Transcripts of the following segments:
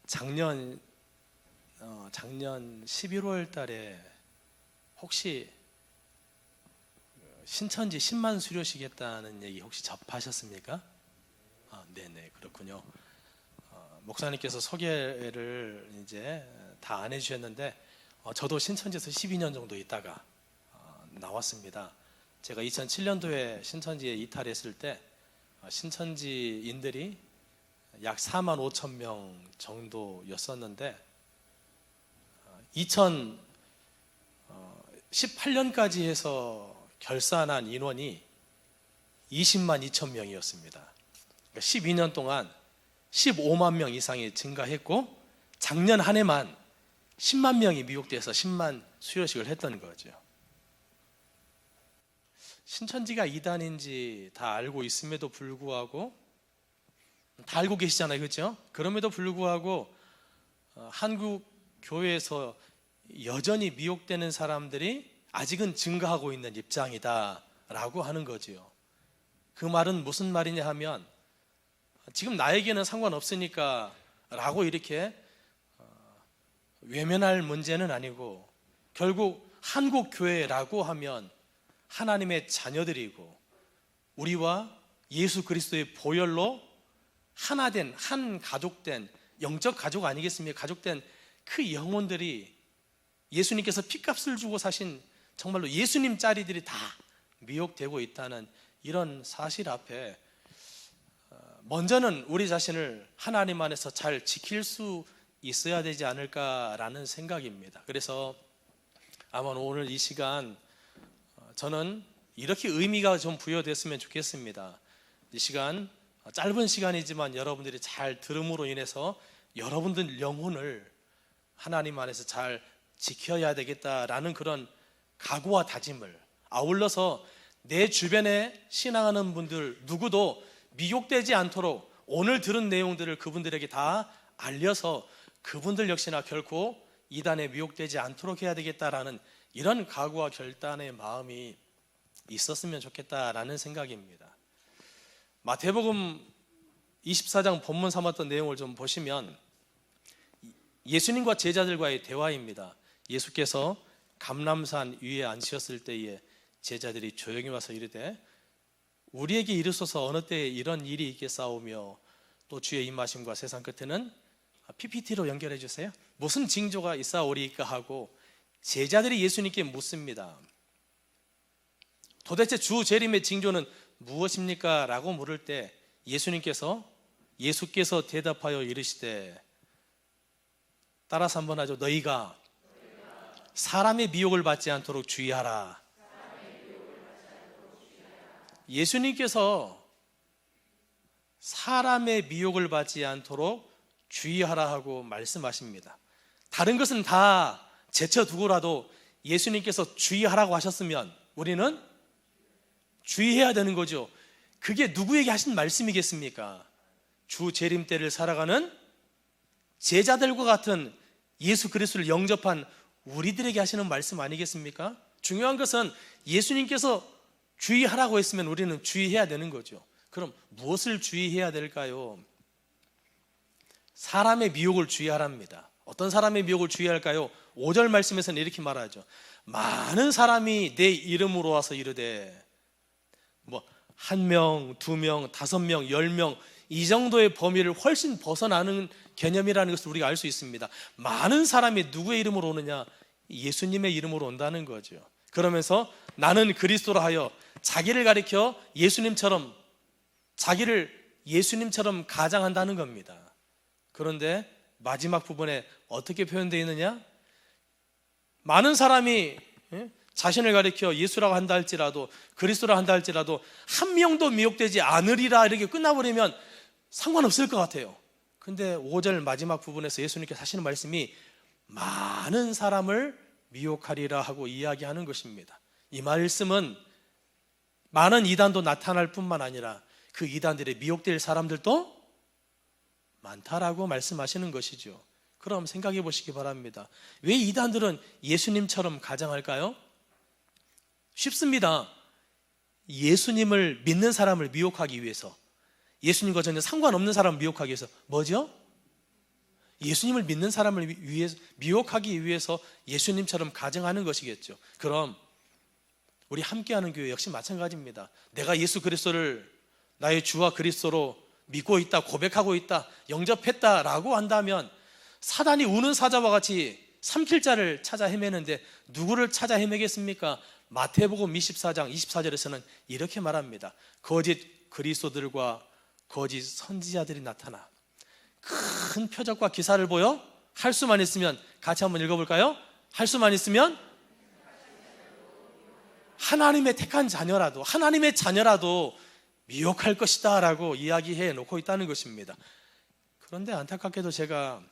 작년 11월 달에 혹시 신천지 10만 수료시겠다는 얘기 혹시 접하셨습니까? 네네, 그렇군요. 목사님께서 소개를 이제 다 안 해주셨는데 저도 신천지에서 12년 정도 있다가 나왔습니다. 제가 2007년도에 신천지에 이탈했을 때 신천지인들이 약 4만 5천 명 정도였었는데 2018년까지 해서 결산한 인원이 20만 2천 명이었습니다. 그러니까 12년 동안 15만 명 이상이 증가했고 작년 한 해만 10만 명이 미혹돼서 10만 수료식을 했던 거죠. 신천지가 이단인지 다 알고 있음에도 불구하고, 다 알고 계시잖아요, 그렇죠? 그럼에도 불구하고 한국 교회에서 여전히 미혹되는 사람들이 아직은 증가하고 있는 입장이다라고 하는 거지요. 그 말은 무슨 말이냐 하면, 지금 나에게는 상관없으니까 라고 이렇게 외면할 문제는 아니고, 결국 한국 교회라고 하면 하나님의 자녀들이고 우리와 예수 그리스도의 보혈로 하나된, 한 가족된, 영적 가족 아니겠습니까? 가족된 그 영혼들이 예수님께서 핏값을 주고 사신 정말로 예수님 짜리들이 다 미혹되고 있다는 이런 사실 앞에 먼저는 우리 자신을 하나님 안에서 잘 지킬 수 있어야 되지 않을까라는 생각입니다. 그래서 아마 오늘 이 시간 저는 이렇게 의미가 좀 부여됐으면 좋겠습니다. 이 시간 짧은 시간이지만 여러분들이 잘 들음으로 인해서 여러분들 영혼을 하나님 안에서 잘 지켜야 되겠다라는 그런 각오와 다짐을, 아울러서 내 주변에 신앙하는 분들 누구도 미혹되지 않도록 오늘 들은 내용들을 그분들에게 다 알려서 그분들 역시나 결코 이단에 미혹되지 않도록 해야 되겠다라는 이런 각오와 결단의 마음이 있었으면 좋겠다라는 생각입니다. 마태복음 24장 본문 삼았던 내용을 좀 보시면 예수님과 제자들과의 대화입니다. 예수께서 감람산 위에 앉으셨을 때에 제자들이 조용히 와서 이르되 우리에게 이르소서 어느 때에 이런 일이 있겠사오며 또 주의 임하심과 세상 끝에는, PPT로 연결해 주세요. 무슨 징조가 있사오리까 하고 제자들이 예수님께 묻습니다. 도대체 주 재림의 징조는 무엇입니까? 라고 물을 때 예수께서 대답하여 이르시되, 따라서 한번 하죠. 너희가 사람의 미혹을 받지 않도록 주의하라. 예수님께서 사람의 미혹을 받지 않도록 주의하라 하고 말씀하십니다. 다른 것은 다 제쳐두고라도 예수님께서 주의하라고 하셨으면 우리는 주의해야 되는 거죠. 그게 누구에게 하신 말씀이겠습니까? 주 재림 때를 살아가는 제자들과 같은 예수 그리스도를 영접한 우리들에게 하시는 말씀 아니겠습니까? 중요한 것은 예수님께서 주의하라고 했으면 우리는 주의해야 되는 거죠. 그럼 무엇을 주의해야 될까요? 사람의 미혹을 주의하랍니다. 어떤 사람의 미혹을 주의할까요? 5절 말씀에서는 이렇게 말하죠. 많은 사람이 내 이름으로 와서 이르되, 한 명, 2명, 5명, 10명 이 정도의 범위를 훨씬 벗어나는 개념이라는 것을 우리가 알 수 있습니다. 많은 사람이 누구의 이름으로 오느냐? 예수님의 이름으로 온다는 거죠. 그러면서 나는 그리스도라 하여 자기를 가리켜 자기를 예수님처럼 가장한다는 겁니다. 그런데 마지막 부분에 어떻게 표현되어 있느냐? 많은 사람이 자신을 가리켜 예수라고 한다 할지라도, 그리스도라 한다 할지라도 한 명도 미혹되지 않으리라 이렇게 끝나버리면 상관없을 것 같아요. 근데 5절 마지막 부분에서 예수님께서 하시는 말씀이 많은 사람을 미혹하리라 하고 이야기하는 것입니다. 이 말씀은 많은 이단도 나타날 뿐만 아니라 그 이단들의 미혹될 사람들도 많다라고 말씀하시는 것이죠. 그럼 생각해 보시기 바랍니다. 왜 이단들은 예수님처럼 가장할까요? 쉽습니다. 예수님을 믿는 사람을 미혹하기 위해서, 예수님과 전혀 상관없는 사람을 미혹하기 위해서 뭐죠? 예수님을 믿는 사람을 위해서, 미혹하기 위해서 예수님처럼 가정하는 것이겠죠. 그럼 우리 함께하는 교회 역시 마찬가지입니다. 내가 예수 그리스도를 나의 주와 그리스도로 믿고 있다, 고백하고 있다, 영접했다라고 한다면 사단이 우는 사자와 같이 삼킬 자를 찾아 헤매는데 누구를 찾아 헤매겠습니까? 마태복음 24장 24절에서는 이렇게 말합니다. 거짓 그리스도들과 거짓 선지자들이 나타나 큰 표적과 기사를 보여 할 수만 있으면, 같이 한번 읽어볼까요? 할 수만 있으면 하나님의 택한 자녀라도, 하나님의 자녀라도 미혹할 것이다 라고 이야기해 놓고 있다는 것입니다. 그런데 안타깝게도 제가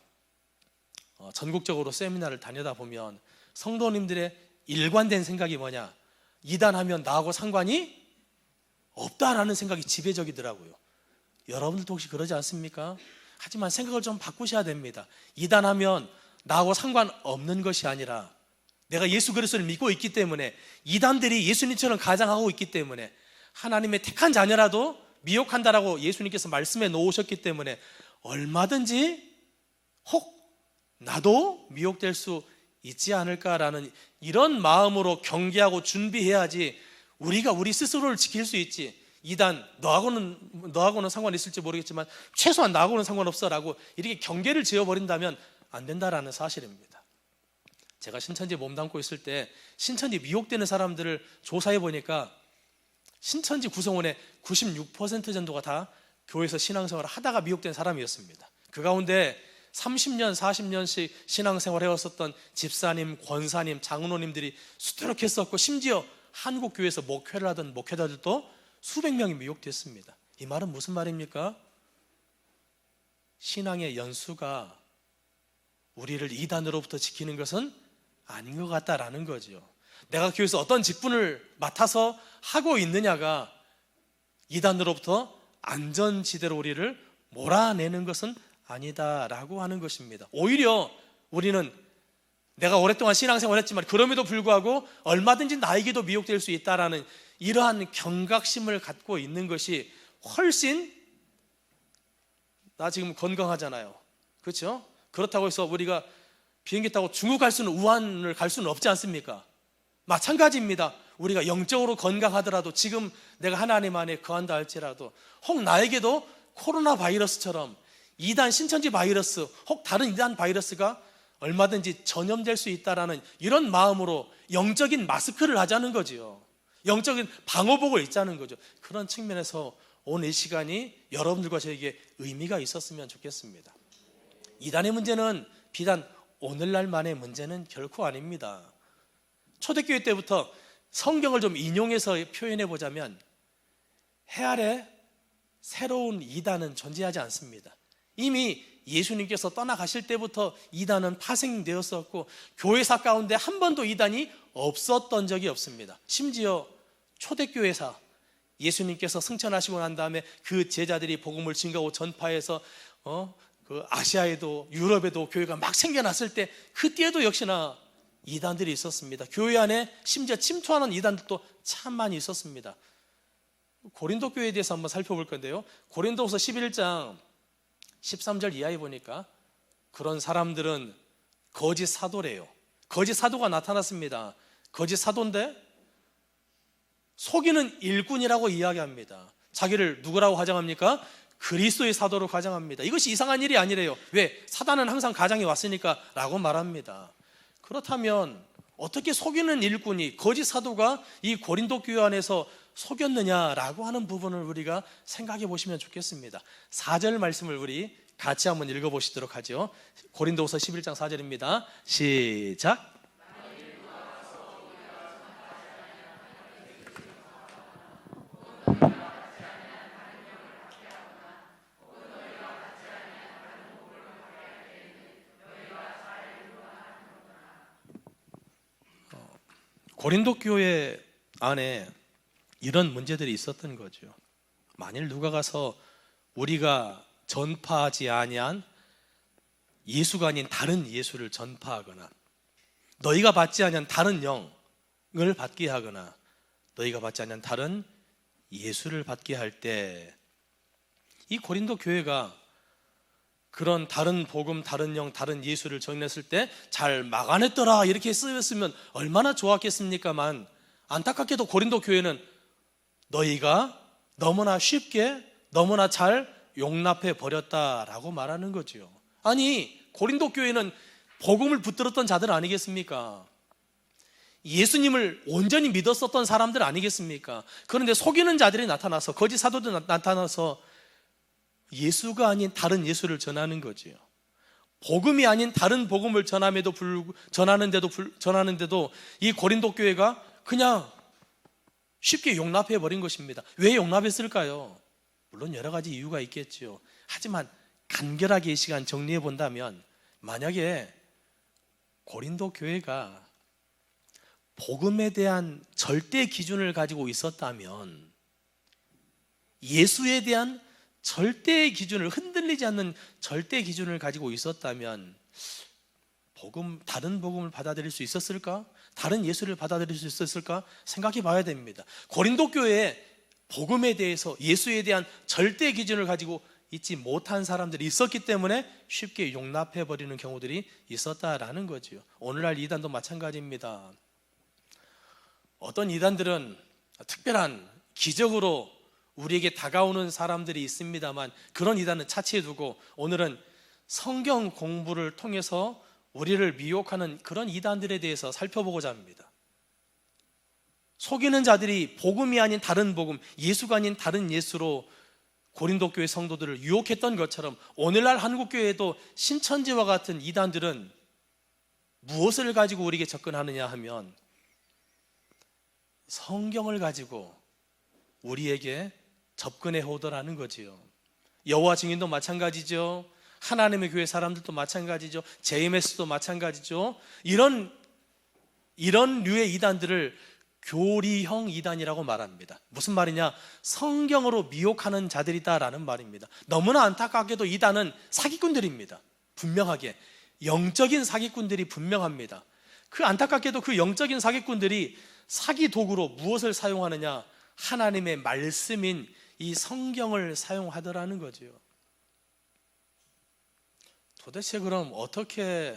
전국적으로 세미나를 다니다 보면 성도님들의 일관된 생각이 뭐냐, 이단하면 나하고 상관이 없다라는 생각이 지배적이더라고요. 여러분들도 혹시 그러지 않습니까? 하지만 생각을 좀 바꾸셔야 됩니다. 이단하면 나하고 상관없는 것이 아니라 내가 예수 그리스도를 믿고 있기 때문에, 이단들이 예수님처럼 가장하고 있기 때문에, 하나님의 택한 자녀라도 미혹한다라고 예수님께서 말씀해 놓으셨기 때문에 얼마든지 혹 나도 미혹될 수 있지 않을까라는 이런 마음으로 경계하고 준비해야지 우리가 우리 스스로를 지킬 수 있지. 이단 너하고는 상관이 있을지 모르겠지만 최소한 나하고는 상관없어라고 이렇게 경계를 지어버린다면 안 된다라는 사실입니다. 제가 신천지에 몸담고 있을 때 신천지 미혹되는 사람들을 조사해 보니까 신천지 구성원의 96% 정도가 다 교회에서 신앙생활을 하다가 미혹된 사람이었습니다. 그 가운데 30년, 40년씩 신앙생활을 해왔었던 집사님, 권사님, 장로님들이 수두룩했었고, 심지어 한국교회에서 목회를 하던 목회자들도 수백 명이 미혹됐습니다. 이 말은 무슨 말입니까? 신앙의 연수가 우리를 이단으로부터 지키는 것은 아닌 것 같다라는 거죠. 내가 교회에서 어떤 직분을 맡아서 하고 있느냐가 이단으로부터 안전지대로 우리를 몰아내는 것은 아니다라고 하는 것입니다. 오히려 우리는 내가 오랫동안 신앙생활을 했지만 그럼에도 불구하고 얼마든지 나에게도 미혹될 수 있다라는 이러한 경각심을 갖고 있는 것이 훨씬, 나 지금 건강하잖아요, 그렇죠? 그렇다고 해서 우리가 비행기 타고 중국 갈 수는, 우한을 갈 수는 없지 않습니까? 마찬가지입니다. 우리가 영적으로 건강하더라도, 지금 내가 하나님 안에 거한다 할지라도 혹 나에게도 코로나 바이러스처럼 이단 신천지 바이러스 혹 다른 이단 바이러스가 얼마든지 전염될 수 있다라는 이런 마음으로 영적인 마스크를 하자는 거지요. 영적인 방호복을 입자는 거죠. 그런 측면에서 오늘 이 시간이 여러분들과 저에게 의미가 있었으면 좋겠습니다. 이단의 문제는 비단 오늘날만의 문제는 결코 아닙니다. 초대교회 때부터 성경을 좀 인용해서 표현해 보자면 해 아래 새로운 이단은 존재하지 않습니다. 이미 예수님께서 떠나가실 때부터 이단은 파생되었었고 교회사 가운데 한 번도 이단이 없었던 적이 없습니다. 심지어 초대교회사, 예수님께서 승천하시고 난 다음에 그 제자들이 복음을 증거하고 전파해서 그 아시아에도 유럽에도 교회가 막 생겨났을 때 그때도 역시나 이단들이 있었습니다. 교회 안에 심지어 침투하는 이단들도 참 많이 있었습니다. 고린도 교회에 대해서 한번 살펴볼 건데요, 고린도후서 11장 13절 이하에 보니까 그런 사람들은 거짓 사도래요. 거짓 사도가 나타났습니다. 거짓 사도인데 속이는 일꾼이라고 이야기합니다. 자기를 누구라고 가정합니까? 그리스도의 사도로 가정합니다. 이것이 이상한 일이 아니래요. 왜? 사단은 항상 가정에 왔으니까 라고 말합니다. 그렇다면 어떻게 속이는 일꾼이, 거짓 사도가 이 고린도 교회 안에서 속였느냐라고 하는 부분을 우리가 생각해 보시면 좋겠습니다. 4절 말씀을 우리 같이 한번 읽어보시도록 하죠. 고린도후서 11장 4절입니다. 시작. 고린도 교회 안에 이런 문제들이 있었던 거죠. 만일 누가 가서 우리가 전파하지 아니한 예수가 아닌 다른 예수를 전파하거나, 너희가 받지 아니한 다른 영을 받게 하거나, 너희가 받지 아니한 다른 예수를 받게 할 때 이 고린도 교회가 그런 다른 복음, 다른 영, 다른 예수를 정리했을 때 잘 막아냈더라 이렇게 쓰였으면 얼마나 좋았겠습니까만, 안타깝게도 고린도 교회는 너희가 너무나 쉽게 너무나 잘 용납해 버렸다라고 말하는 거죠. 아니, 고린도 교회는 복음을 붙들었던 자들 아니겠습니까? 예수님을 온전히 믿었었던 사람들 아니겠습니까? 그런데 속이는 자들이 나타나서, 거짓 사도들 나타나서 예수가 아닌 다른 예수를 전하는 거지요. 복음이 아닌 다른 복음을 전하는데도 이 고린도 교회가 그냥 쉽게 용납해 버린 것입니다. 왜 용납했을까요? 물론 여러 가지 이유가 있겠죠. 하지만 간결하게 이 시간 정리해 본다면, 만약에 고린도 교회가 복음에 대한 절대 기준을 가지고 있었다면, 예수에 대한 절대 기준을, 흔들리지 않는 절대 기준을 가지고 있었다면 다른 복음을 받아들일 수 있었을까? 다른 예수를 받아들일 수 있었을까? 생각해 봐야 됩니다. 고린도 교회에 복음에 대해서, 예수에 대한 절대 기준을 가지고 있지 못한 사람들이 있었기 때문에 쉽게 용납해 버리는 경우들이 있었다라는 거죠. 오늘날 이단도 마찬가지입니다. 어떤 이단들은 특별한 기적으로 우리에게 다가오는 사람들이 있습니다만, 그런 이단은 차치해 두고 오늘은 성경 공부를 통해서 우리를 미혹하는 그런 이단들에 대해서 살펴보고자 합니다. 속이는 자들이 복음이 아닌 다른 복음, 예수가 아닌 다른 예수로 고린도 교회 성도들을 유혹했던 것처럼, 오늘날 한국 교회에도 신천지와 같은 이단들은 무엇을 가지고 우리에게 접근하느냐 하면, 성경을 가지고 우리에게 접근해 오더라는 거지요. 여호와 증인도 마찬가지죠. 하나님의 교회 사람들도 마찬가지죠. JMS도 마찬가지죠. 이런 류의 이단들을 교리형 이단이라고 말합니다. 무슨 말이냐? 성경으로 미혹하는 자들이다라는 말입니다. 너무나 안타깝게도 이단은 사기꾼들입니다. 분명하게 영적인 사기꾼들이 분명합니다. 안타깝게도 그 영적인 사기꾼들이 사기 도구로 무엇을 사용하느냐? 하나님의 말씀인 이 성경을 사용하더라는 거죠. 도대체 그럼 어떻게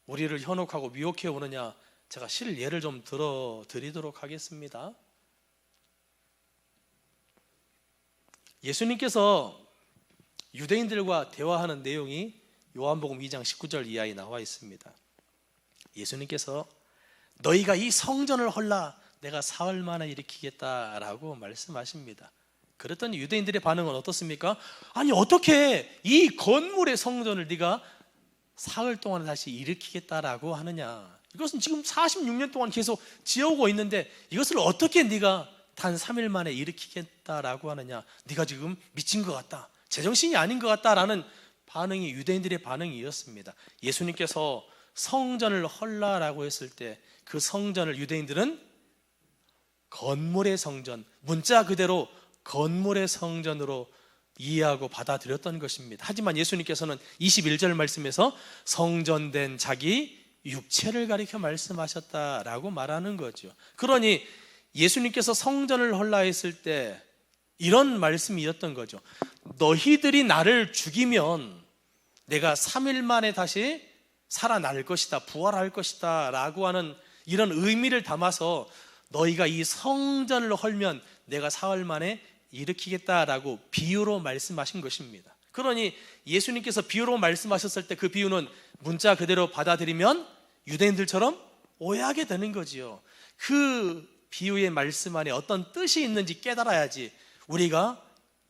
우리를 현혹하고 미혹해 오느냐? 제가 실예를 좀 들어드리도록 하겠습니다. 예수님께서 유대인들과 대화하는 내용이 요한복음 2장 19절 이하에 나와 있습니다. 예수님께서 너희가 이 성전을 헐라 내가 사흘 만에 일으키겠다라고 말씀하십니다. 그랬더니 유대인들의 반응은 어떻습니까? 아니, 어떻게 이 건물의 성전을 네가 사흘 동안 다시 일으키겠다라고 하느냐? 이것은 지금 46년 동안 계속 지어오고 있는데 이것을 어떻게 네가 단 3일 만에 일으키겠다라고 하느냐? 네가 지금 미친 것 같다, 제정신이 아닌 것 같다라는 반응이 유대인들의 반응이었습니다. 예수님께서 성전을 헐라라고 했을 때 그 성전을 유대인들은 건물의 성전, 문자 그대로 건물의 성전으로 이해하고 받아들였던 것입니다. 하지만 예수님께서는 21절 말씀에서 성전된 자기 육체를 가리켜 말씀하셨다라고 말하는 거죠. 그러니 예수님께서 성전을 헐라 했을 때 이런 말씀이었던 거죠. 너희들이 나를 죽이면 내가 3일 만에 다시 살아날 것이다, 부활할 것이다 라고 하는 이런 의미를 담아서 너희가 이 성전을 헐면 내가 사흘 만에 일으키겠다라고 비유로 말씀하신 것입니다. 그러니 예수님께서 비유로 말씀하셨을 때 그 비유는 문자 그대로 받아들이면 유대인들처럼 오해하게 되는 거지요. 그 비유의 말씀 안에 어떤 뜻이 있는지 깨달아야지 우리가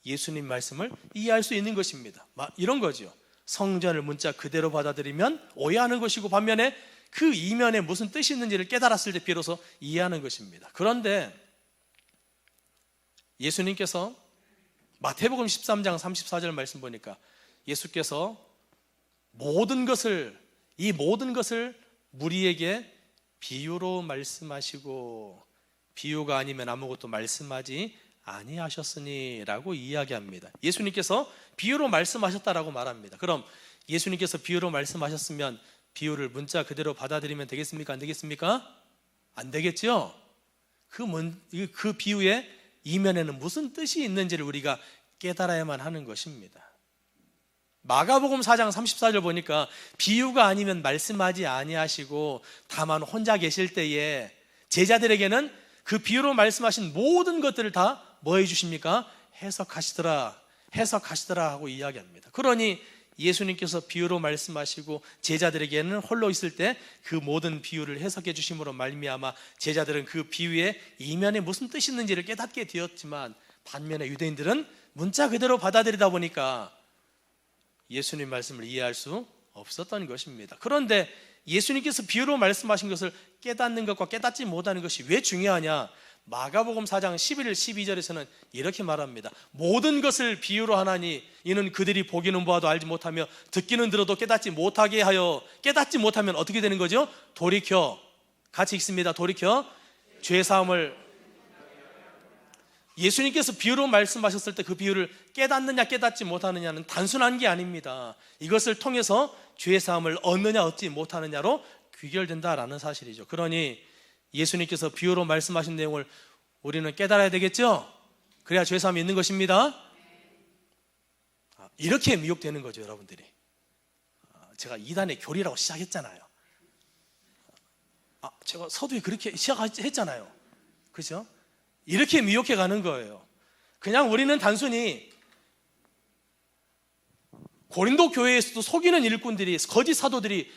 예수님 말씀을 이해할 수 있는 것입니다. 이런 거죠. 성전을 문자 그대로 받아들이면 오해하는 것이고, 반면에 그 이면에 무슨 뜻이 있는지를 깨달았을 때 비로소 이해하는 것입니다. 그런데 예수님께서 마태복음 13장 34절 말씀 보니까 예수께서 이 모든 것을 무리에게 비유로 말씀하시고 비유가 아니면 아무것도 말씀하지 아니하셨으니 라고 이야기합니다. 예수님께서 비유로 말씀하셨다라고 말합니다. 그럼 예수님께서 비유로 말씀하셨으면 비유를 문자 그대로 받아들이면 되겠습니까? 안 되겠습니까? 안 되겠죠? 그 비유의 이면에는 무슨 뜻이 있는지를 우리가 깨달아야만 하는 것입니다. 마가복음 4장 34절 보니까 비유가 아니면 말씀하지 아니하시고 다만 혼자 계실 때에 제자들에게는 그 비유로 말씀하신 모든 것들을 다 뭐 해주십니까? 해석하시더라 하고 이야기합니다. 그러니 예수님께서 비유로 말씀하시고 제자들에게는 홀로 있을 때 그 모든 비유를 해석해 주심으로 말미암아 제자들은 그 비유의 이면에 무슨 뜻이 있는지를 깨닫게 되었지만, 반면에 유대인들은 문자 그대로 받아들이다 보니까 예수님 말씀을 이해할 수 없었던 것입니다. 그런데 예수님께서 비유로 말씀하신 것을 깨닫는 것과 깨닫지 못하는 것이 왜 중요하냐? 마가복음 4장 11, 12절에서는 이렇게 말합니다. 모든 것을 비유로 하나니 이는 그들이 보기는 보아도 알지 못하며 듣기는 들어도 깨닫지 못하게 하여, 깨닫지 못하면 어떻게 되는 거죠? 돌이켜, 같이 읽습니다. 돌이켜 죄사함을. 예수님께서 비유로 말씀하셨을 때 그 비유를 깨닫느냐 깨닫지 못하느냐는 단순한 게 아닙니다. 이것을 통해서 죄사함을 얻느냐 얻지 못하느냐로 귀결된다라는 사실이죠. 그러니 예수님께서 비유로 말씀하신 내용을 우리는 깨달아야 되겠죠? 그래야 죄사함이 있는 것입니다. 이렇게 미혹되는 거죠, 여러분들이. 제가 2단의 교리라고 시작했잖아요. 제가 서두에 그렇게 시작했잖아요. 그죠? 이렇게 미혹해 가는 거예요. 그냥 우리는 단순히 고린도 교회에서도 속이는 일꾼들이, 거짓 사도들이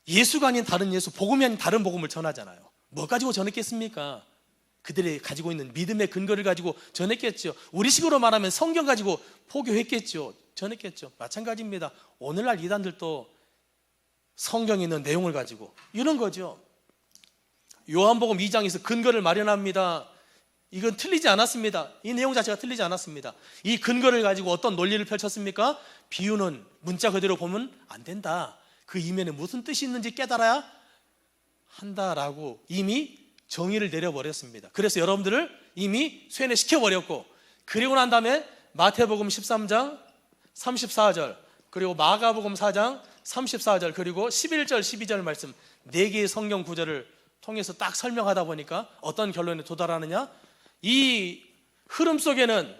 예수가 아닌 다른 예수, 복음이 아닌 다른 복음을 전하잖아요. 뭐 가지고 전했겠습니까? 그들이 가지고 있는 믿음의 근거를 가지고 전했겠죠. 우리식으로 말하면 성경 가지고 포교했겠죠. 전했겠죠. 마찬가지입니다. 오늘날 이단들도 성경에 있는 내용을 가지고 이런 거죠. 요한복음 2장에서 근거를 마련합니다. 이건 틀리지 않았습니다. 이 내용 자체가 틀리지 않았습니다. 이 근거를 가지고 어떤 논리를 펼쳤습니까? 비유는 문자 그대로 보면 안 된다. 그 이면에 무슨 뜻이 있는지 깨달아야 한다라고 이미 정의를 내려버렸습니다. 그래서 여러분들을 이미 쇠뇌시켜버렸고, 그리고 난 다음에 마태복음 13장 34절, 그리고 마가복음 4장 34절, 그리고 11절 12절 말씀 4개의 성경 구절을 통해서 딱 설명하다 보니까 어떤 결론에 도달하느냐? 이 흐름 속에는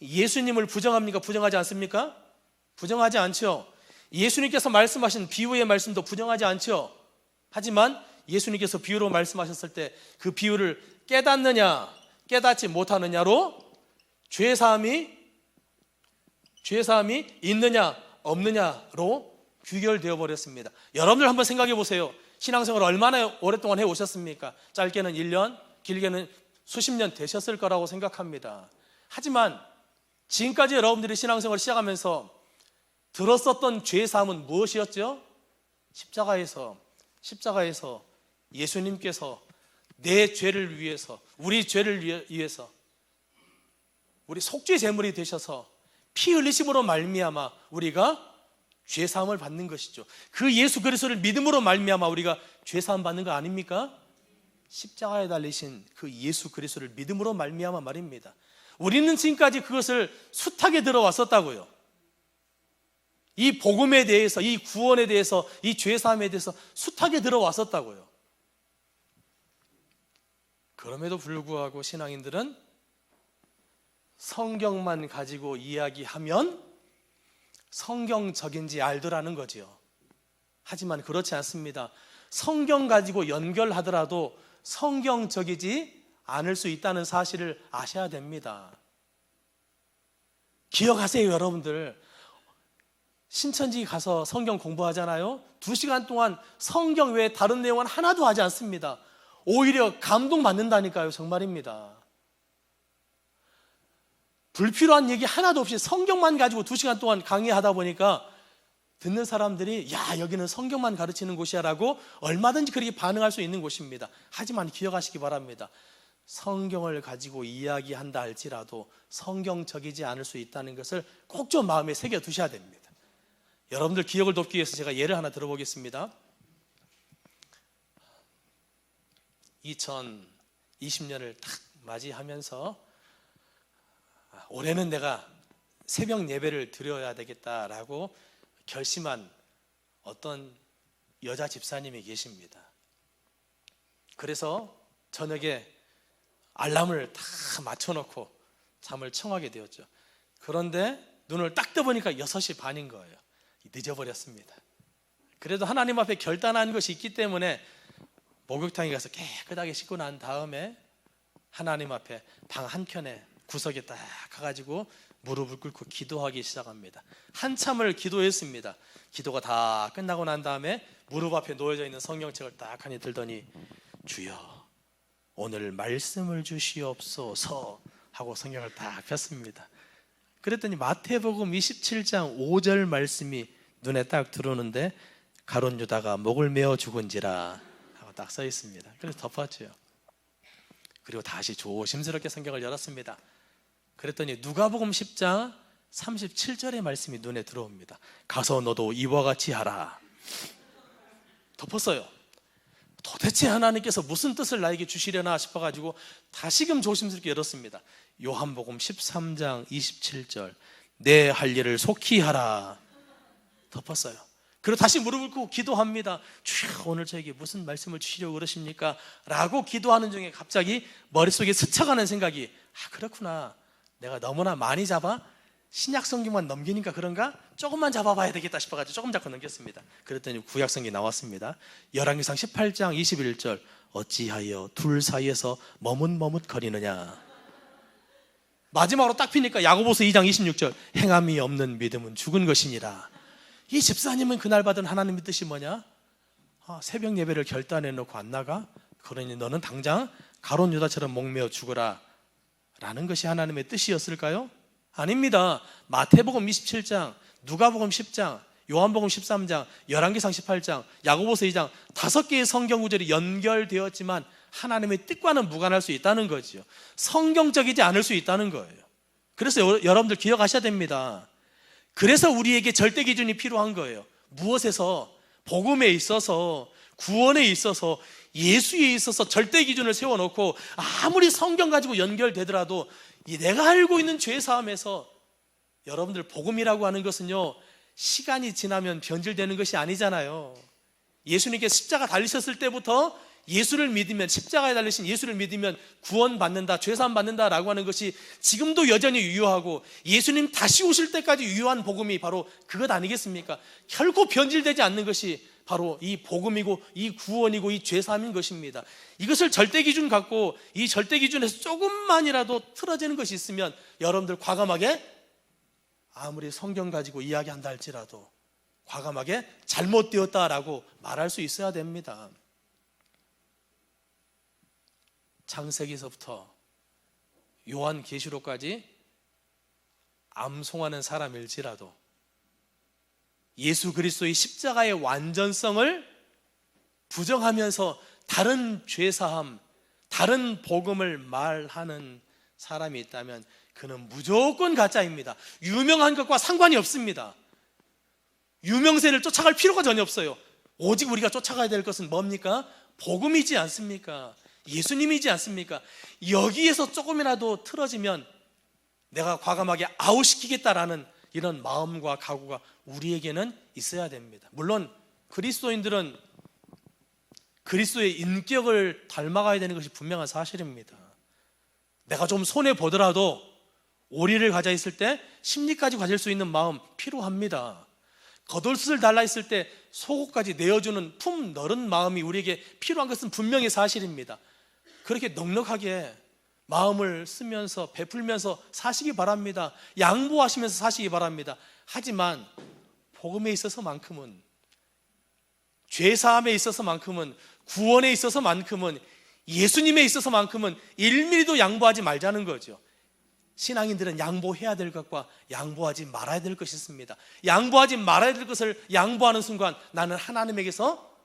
예수님을 부정합니까? 부정하지 않습니까? 부정하지 않죠. 예수님께서 말씀하신 비유의 말씀도 부정하지 않죠. 하지만 예수님께서 비유로 말씀하셨을 때 그 비유를 깨닫느냐 깨닫지 못하느냐로 죄사함이 있느냐 없느냐로 귀결되어 버렸습니다. 여러분들 한번 생각해 보세요. 신앙생활을 얼마나 오랫동안 해오셨습니까? 짧게는 1년, 길게는 수십 년 되셨을 거라고 생각합니다. 하지만 지금까지 여러분들이 신앙생활을 시작하면서 들었었던 죄사함은 무엇이었죠? 십자가에서 예수님께서 내 죄를 위해서, 우리 죄를 위해서, 우리 속죄 제물이 되셔서 피 흘리심으로 말미암아 우리가 죄사함을 받는 것이죠. 그 예수 그리스도를 믿음으로 말미암아 우리가 죄사함 받는 거 아닙니까? 십자가에 달리신 그 예수 그리스도를 믿음으로 말미암아 말입니다. 우리는 지금까지 그것을 숱하게 들어왔었다고요. 이 복음에 대해서, 이 구원에 대해서, 이 죄사함에 대해서 숱하게 들어왔었다고요. 그럼에도 불구하고 신앙인들은 성경만 가지고 이야기하면 성경적인지 알더라는 거지요. 하지만 그렇지 않습니다. 성경 가지고 연결하더라도 성경적이지 않을 수 있다는 사실을 아셔야 됩니다. 기억하세요, 여러분들. 신천지 가서 성경 공부하잖아요. 2시간 동안 성경 외에 다른 내용은 하나도 하지 않습니다. 오히려 감동받는다니까요. 정말입니다. 불필요한 얘기 하나도 없이 성경만 가지고 2시간 동안 강의하다 보니까 듣는 사람들이 야, 여기는 성경만 가르치는 곳이야 라고 얼마든지 그렇게 반응할 수 있는 곳입니다. 하지만 기억하시기 바랍니다. 성경을 가지고 이야기한다 할지라도 성경적이지 않을 수 있다는 것을 꼭 좀 마음에 새겨 두셔야 됩니다. 여러분들 기억을 돕기 위해서 제가 예를 하나 들어보겠습니다. 2020년을 딱 맞이하면서 올해는 내가 새벽 예배를 드려야 되겠다라고 결심한 어떤 여자 집사님이 계십니다. 그래서 저녁에 알람을 다 맞춰놓고 잠을 청하게 되었죠. 그런데 눈을 딱 떠보니까 6시 반인 거예요. 늦어버렸습니다. 그래도 하나님 앞에 결단한 것이 있기 때문에 목욕탕에 가서 깨끗하게 씻고 난 다음에 하나님 앞에 방 한켠에 구석에 딱 가가지고 무릎을 꿇고 기도하기 시작합니다. 한참을 기도했습니다. 기도가 다 끝나고 난 다음에 무릎 앞에 놓여져 있는 성경책을 딱 하니 들더니 주여 오늘 말씀을 주시옵소서 하고 성경을 딱 폈습니다. 그랬더니 마태복음 27장 5절 말씀이 눈에 딱 들어오는데 가룟 유다가 목을 메어 죽은지라 하고 딱 써 있습니다. 그래서 덮었죠. 그리고 다시 조심스럽게 성경을 열었습니다. 그랬더니 누가복음 10장 37절의 말씀이 눈에 들어옵니다. 가서 너도 이와 같이 하라. 덮었어요. 도대체 하나님께서 무슨 뜻을 나에게 주시려나 싶어가지고 다시금 조심스럽게 열었습니다. 요한복음 13장 27절 내 할 일을 속히 하라. 덮었어요. 그리고 다시 무릎을 꿇고 기도합니다. 주여 오늘 저에게 무슨 말씀을 주시려고 그러십니까? 라고 기도하는 중에 갑자기 머릿속에 스쳐가는 생각이 그렇구나, 내가 너무나 많이 잡아 신약 성경만 넘기니까 그런가? 조금만 잡아봐야 되겠다 싶어가지고 조금 잡고 넘겼습니다. 그랬더니 구약 성경이 나왔습니다. 열왕기상 18장 21절 어찌하여 둘 사이에서 머뭇머뭇거리느냐. 마지막으로 딱 피니까 야고보서 2장 26절 행함이 없는 믿음은 죽은 것이니라. 이 집사님은 그날 받은 하나님의 뜻이 뭐냐? 새벽 예배를 결단해 놓고 안 나가? 그러니 너는 당장 가룟 유다처럼 목매어 죽어라 라는 것이 하나님의 뜻이었을까요? 아닙니다. 마태복음 27장, 누가복음 10장, 요한복음 13장, 열왕기상 18장, 야고보서 2장 5개의 성경 구절이 연결되었지만 하나님의 뜻과는 무관할 수 있다는 거죠. 성경적이지 않을 수 있다는 거예요. 그래서 여러분들 기억하셔야 됩니다. 그래서 우리에게 절대 기준이 필요한 거예요. 무엇에서? 복음에 있어서, 구원에 있어서, 예수에 있어서 절대 기준을 세워놓고 아무리 성경 가지고 연결되더라도 내가 알고 있는 죄사함에서 여러분들 복음이라고 하는 것은요 시간이 지나면 변질되는 것이 아니잖아요. 예수님께 십자가 달리셨을 때부터 예수를 믿으면, 십자가에 달리신 예수를 믿으면 구원받는다, 죄사함 받는다라고 하는 것이 지금도 여전히 유효하고 예수님 다시 오실 때까지 유효한 복음이 바로 그것 아니겠습니까? 결코 변질되지 않는 것이 바로 이 복음이고 이 구원이고 이 죄사함인 것입니다. 이것을 절대 기준 갖고 이 절대 기준에서 조금만이라도 틀어지는 것이 있으면 여러분들 과감하게 아무리 성경 가지고 이야기한다 할지라도 과감하게 잘못되었다라고 말할 수 있어야 됩니다. 창세기서부터 요한계시록까지 암송하는 사람일지라도 예수 그리스도의 십자가의 완전성을 부정하면서 다른 죄사함, 다른 복음을 말하는 사람이 있다면 그는 무조건 가짜입니다. 유명한 것과 상관이 없습니다. 유명세를 쫓아갈 필요가 전혀 없어요. 오직 우리가 쫓아가야 될 것은 뭡니까? 복음이지 않습니까? 예수님이지 않습니까? 여기에서 조금이라도 틀어지면 내가 과감하게 아웃시키겠다라는 이런 마음과 각오가 우리에게는 있어야 됩니다. 물론 그리스도인들은 그리스도의 인격을 닮아가야 되는 것이 분명한 사실입니다. 내가 좀 손해보더라도 오리를 가져 있을 때 심리까지 가질 수 있는 마음 필요합니다. 겉옷을 달라 있을 때 속옷까지 내어주는 품 넓은 마음이 우리에게 필요한 것은 분명히 사실입니다. 그렇게 넉넉하게 마음을 쓰면서 베풀면서 사시기 바랍니다. 양보하시면서 사시기 바랍니다. 하지만 복음에 있어서만큼은, 죄사함에 있어서만큼은, 구원에 있어서만큼은, 예수님에 있어서만큼은 1mm도 양보하지 말자는 거죠. 신앙인들은 양보해야 될 것과 양보하지 말아야 될 것이 있습니다. 양보하지 말아야 될 것을 양보하는 순간 나는 하나님에게서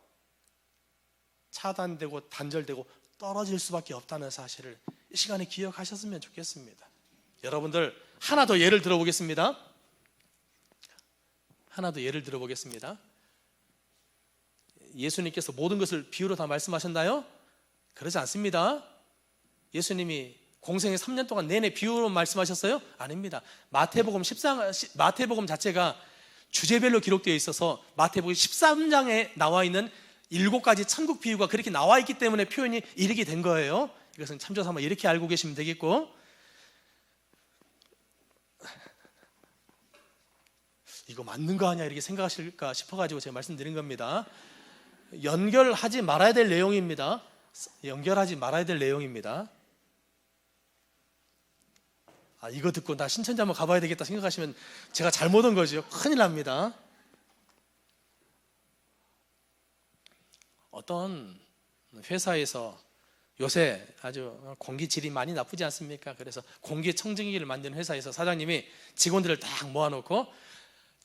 차단되고 단절되고 떨어질 수밖에 없다는 사실을 이 시간에 기억하셨으면 좋겠습니다. 여러분들 하나 더 예를 들어보겠습니다. 예수님께서 모든 것을 비유로 다 말씀하셨나요? 그러지 않습니다. 예수님이 공생의 3년 동안 내내 비유로 말씀하셨어요? 아닙니다. 마태복음 자체가 주제별로 기록되어 있어서 마태복음 13장에 나와 있는 7가지 천국 비유가 그렇게 나와 있기 때문에 표현이 이렇게 된 거예요. 이것은 참조삼아 이렇게 알고 계시면 되겠고, 이거 맞는 거 아니야 이렇게 생각하실까 싶어가지고 제가 말씀드린 겁니다. 연결하지 말아야 될 내용입니다. 연결하지 말아야 될 내용입니다. 이거 듣고 나 신천지 한번 가봐야 되겠다 생각하시면 제가 잘못 온 거죠. 큰일 납니다. 어떤 회사에서 요새 아주 공기질이 많이 나쁘지 않습니까? 그래서 공기청정기를 만드는 회사에서 사장님이 직원들을 딱 모아놓고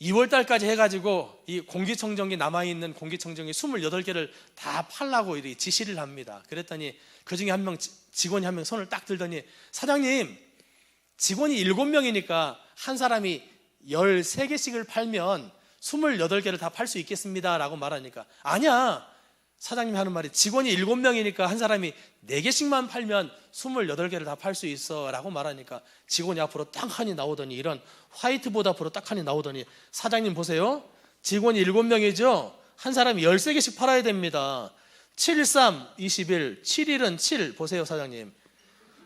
2월 달까지 해가지고 이 공기청정기 남아있는 공기청정기 28개를 다 팔라고 이렇게 지시를 합니다. 그랬더니 그 중에 직원이 한 명 손을 딱 들더니 사장님, 직원이 7명이니까 한 사람이 13개씩을 팔면 28개를 다 팔 수 있겠습니다 라고 말하니까 아니야, 사장님이 하는 말이 직원이 7명이니까 한 사람이 4개씩만 팔면 28개를 다 팔 수 있어 라고 말하니까 직원이 앞으로 딱 하니 나오더니, 이런 화이트보드 앞으로 딱 하니 나오더니 사장님 보세요, 직원이 7명이죠? 한 사람이 13개씩 팔아야 됩니다. 7, 3, 21, 7일은 7 보세요 사장님,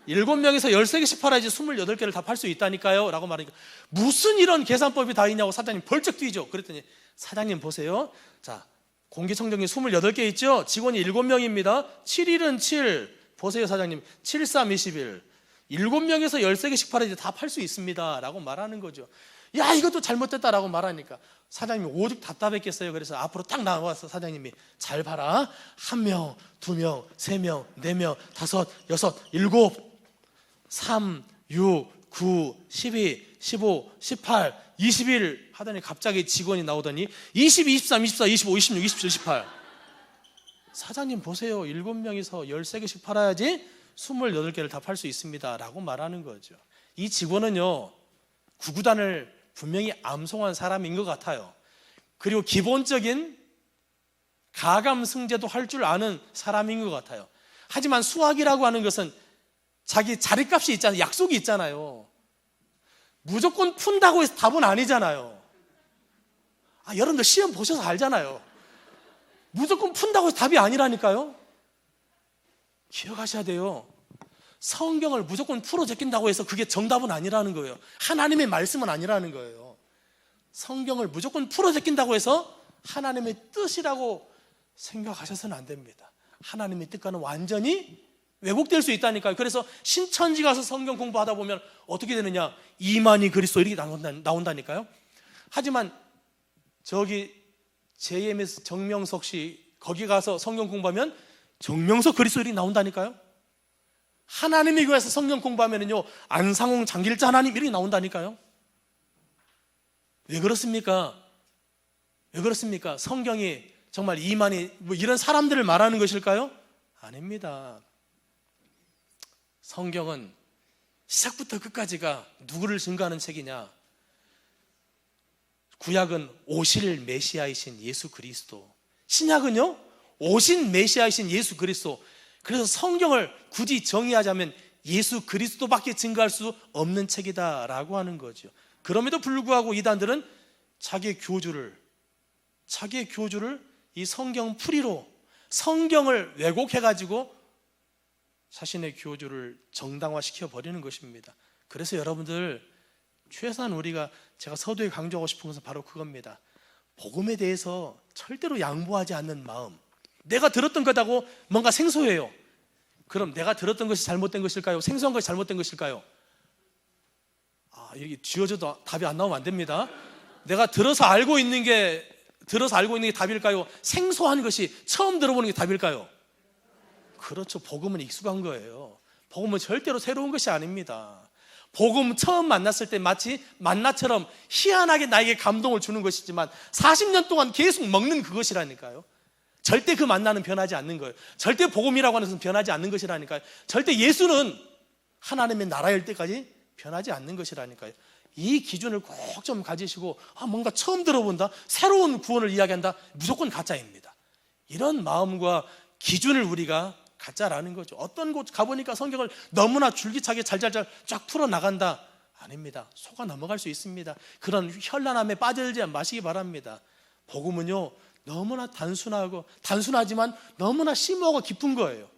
7명에서 13개씩 팔아야지 28개를 다 팔 수 있다니까요 라고 말하니까 무슨 이런 계산법이 다 있냐고 사장님 벌쩍 뛰죠. 그랬더니 사장님 보세요, 자 공기청정기 28개 있죠? 직원이 7명입니다. 7일은 7 보세요 사장님, 7, 3, 21 7명에서 13개씩 팔아야지 다 팔 수 있습니다 라고 말하는 거죠. 야 이것도 잘못됐다 라고 말하니까 사장님이 오죽 답답했겠어요. 그래서 앞으로 딱 나와서 사장님이 잘 봐라, 1명, 2명, 3명, 4명, 5, 6, 7 3, 6, 9, 12, 15, 18, 21 하더니 갑자기 직원이 나오더니 22, 23, 24, 25, 26, 27, 28 사장님 보세요, 7명이서 13개씩 팔아야지 28개를 다 팔 수 있습니다 라고 말하는 거죠. 이 직원은요 구구단을 분명히 암송한 사람인 것 같아요. 그리고 기본적인 가감승제도 할 줄 아는 사람인 것 같아요. 하지만 수학이라고 하는 것은 자기 자리값이 있잖아요. 약속이 있잖아요. 무조건 푼다고 해서 답은 아니잖아요. 여러분들 시험 보셔서 알잖아요. 무조건 푼다고 해서 답이 아니라니까요. 기억하셔야 돼요. 성경을 무조건 풀어 제낀다고 해서 그게 정답은 아니라는 거예요. 하나님의 말씀은 아니라는 거예요. 성경을 무조건 풀어 제낀다고 해서 하나님의 뜻이라고 생각하셔서는 안 됩니다. 하나님의 뜻과는 완전히 왜곡될 수 있다니까요. 그래서 신천지 가서 성경 공부하다 보면 어떻게 되느냐, 이만희 그리스도 이렇게 나온다니까요. 하지만 저기 JMS 정명석 씨 거기 가서 성경 공부하면 정명석 그리스도 이렇게 나온다니까요. 하나님의 교회에서 성경 공부하면요 안상홍 장길자 하나님 이렇게 나온다니까요. 왜 그렇습니까? 왜 그렇습니까? 성경이 정말 이만희 이런 사람들을 말하는 것일까요? 아닙니다. 성경은 시작부터 끝까지가 누구를 증거하는 책이냐? 구약은 오실 메시아이신 예수 그리스도, 신약은요 오신 메시아이신 예수 그리스도. 그래서 성경을 굳이 정의하자면 예수 그리스도밖에 증거할 수 없는 책이다라고 하는 거죠. 그럼에도 불구하고 이단들은 자기의 교주를 이 성경 풀이로 성경을 왜곡해가지고 자신의 교주를 정당화시켜 버리는 것입니다. 그래서 여러분들 최소한 우리가, 제가 서두에 강조하고 싶은 것은 바로 그겁니다. 복음에 대해서 절대로 양보하지 않는 마음. 내가 들었던 거다고 뭔가 생소해요. 그럼 내가 들었던 것이 잘못된 것일까요? 생소한 것이 잘못된 것일까요? 이렇게 쥐어져도 답이 안 나오면 안 됩니다. 내가 들어서 알고 있는 게 답일까요? 생소한 것이 처음 들어보는 게 답일까요? 그렇죠. 복음은 익숙한 거예요. 복음은 절대로 새로운 것이 아닙니다. 복음 처음 만났을 때 마치 만나처럼 희한하게 나에게 감동을 주는 것이지만 40년 동안 계속 먹는 그것이라니까요. 절대 그 만나는 변하지 않는 거예요. 절대 복음이라고 하는 것은 변하지 않는 것이라니까요. 절대 예수는 하나님의 나라일 때까지 변하지 않는 것이라니까요. 이 기준을 꼭 좀 가지시고 뭔가 처음 들어본다, 새로운 구원을 이야기한다, 무조건 가짜입니다. 이런 마음과 기준을 우리가 가짜라는 거죠. 어떤 곳 가보니까 성경을 너무나 줄기차게 잘잘잘 쫙 풀어나간다, 아닙니다. 속아 넘어갈 수 있습니다. 그런 현란함에 빠지지 마시기 바랍니다. 복음은요 너무나 단순하지만 너무나 심오하고 깊은 거예요.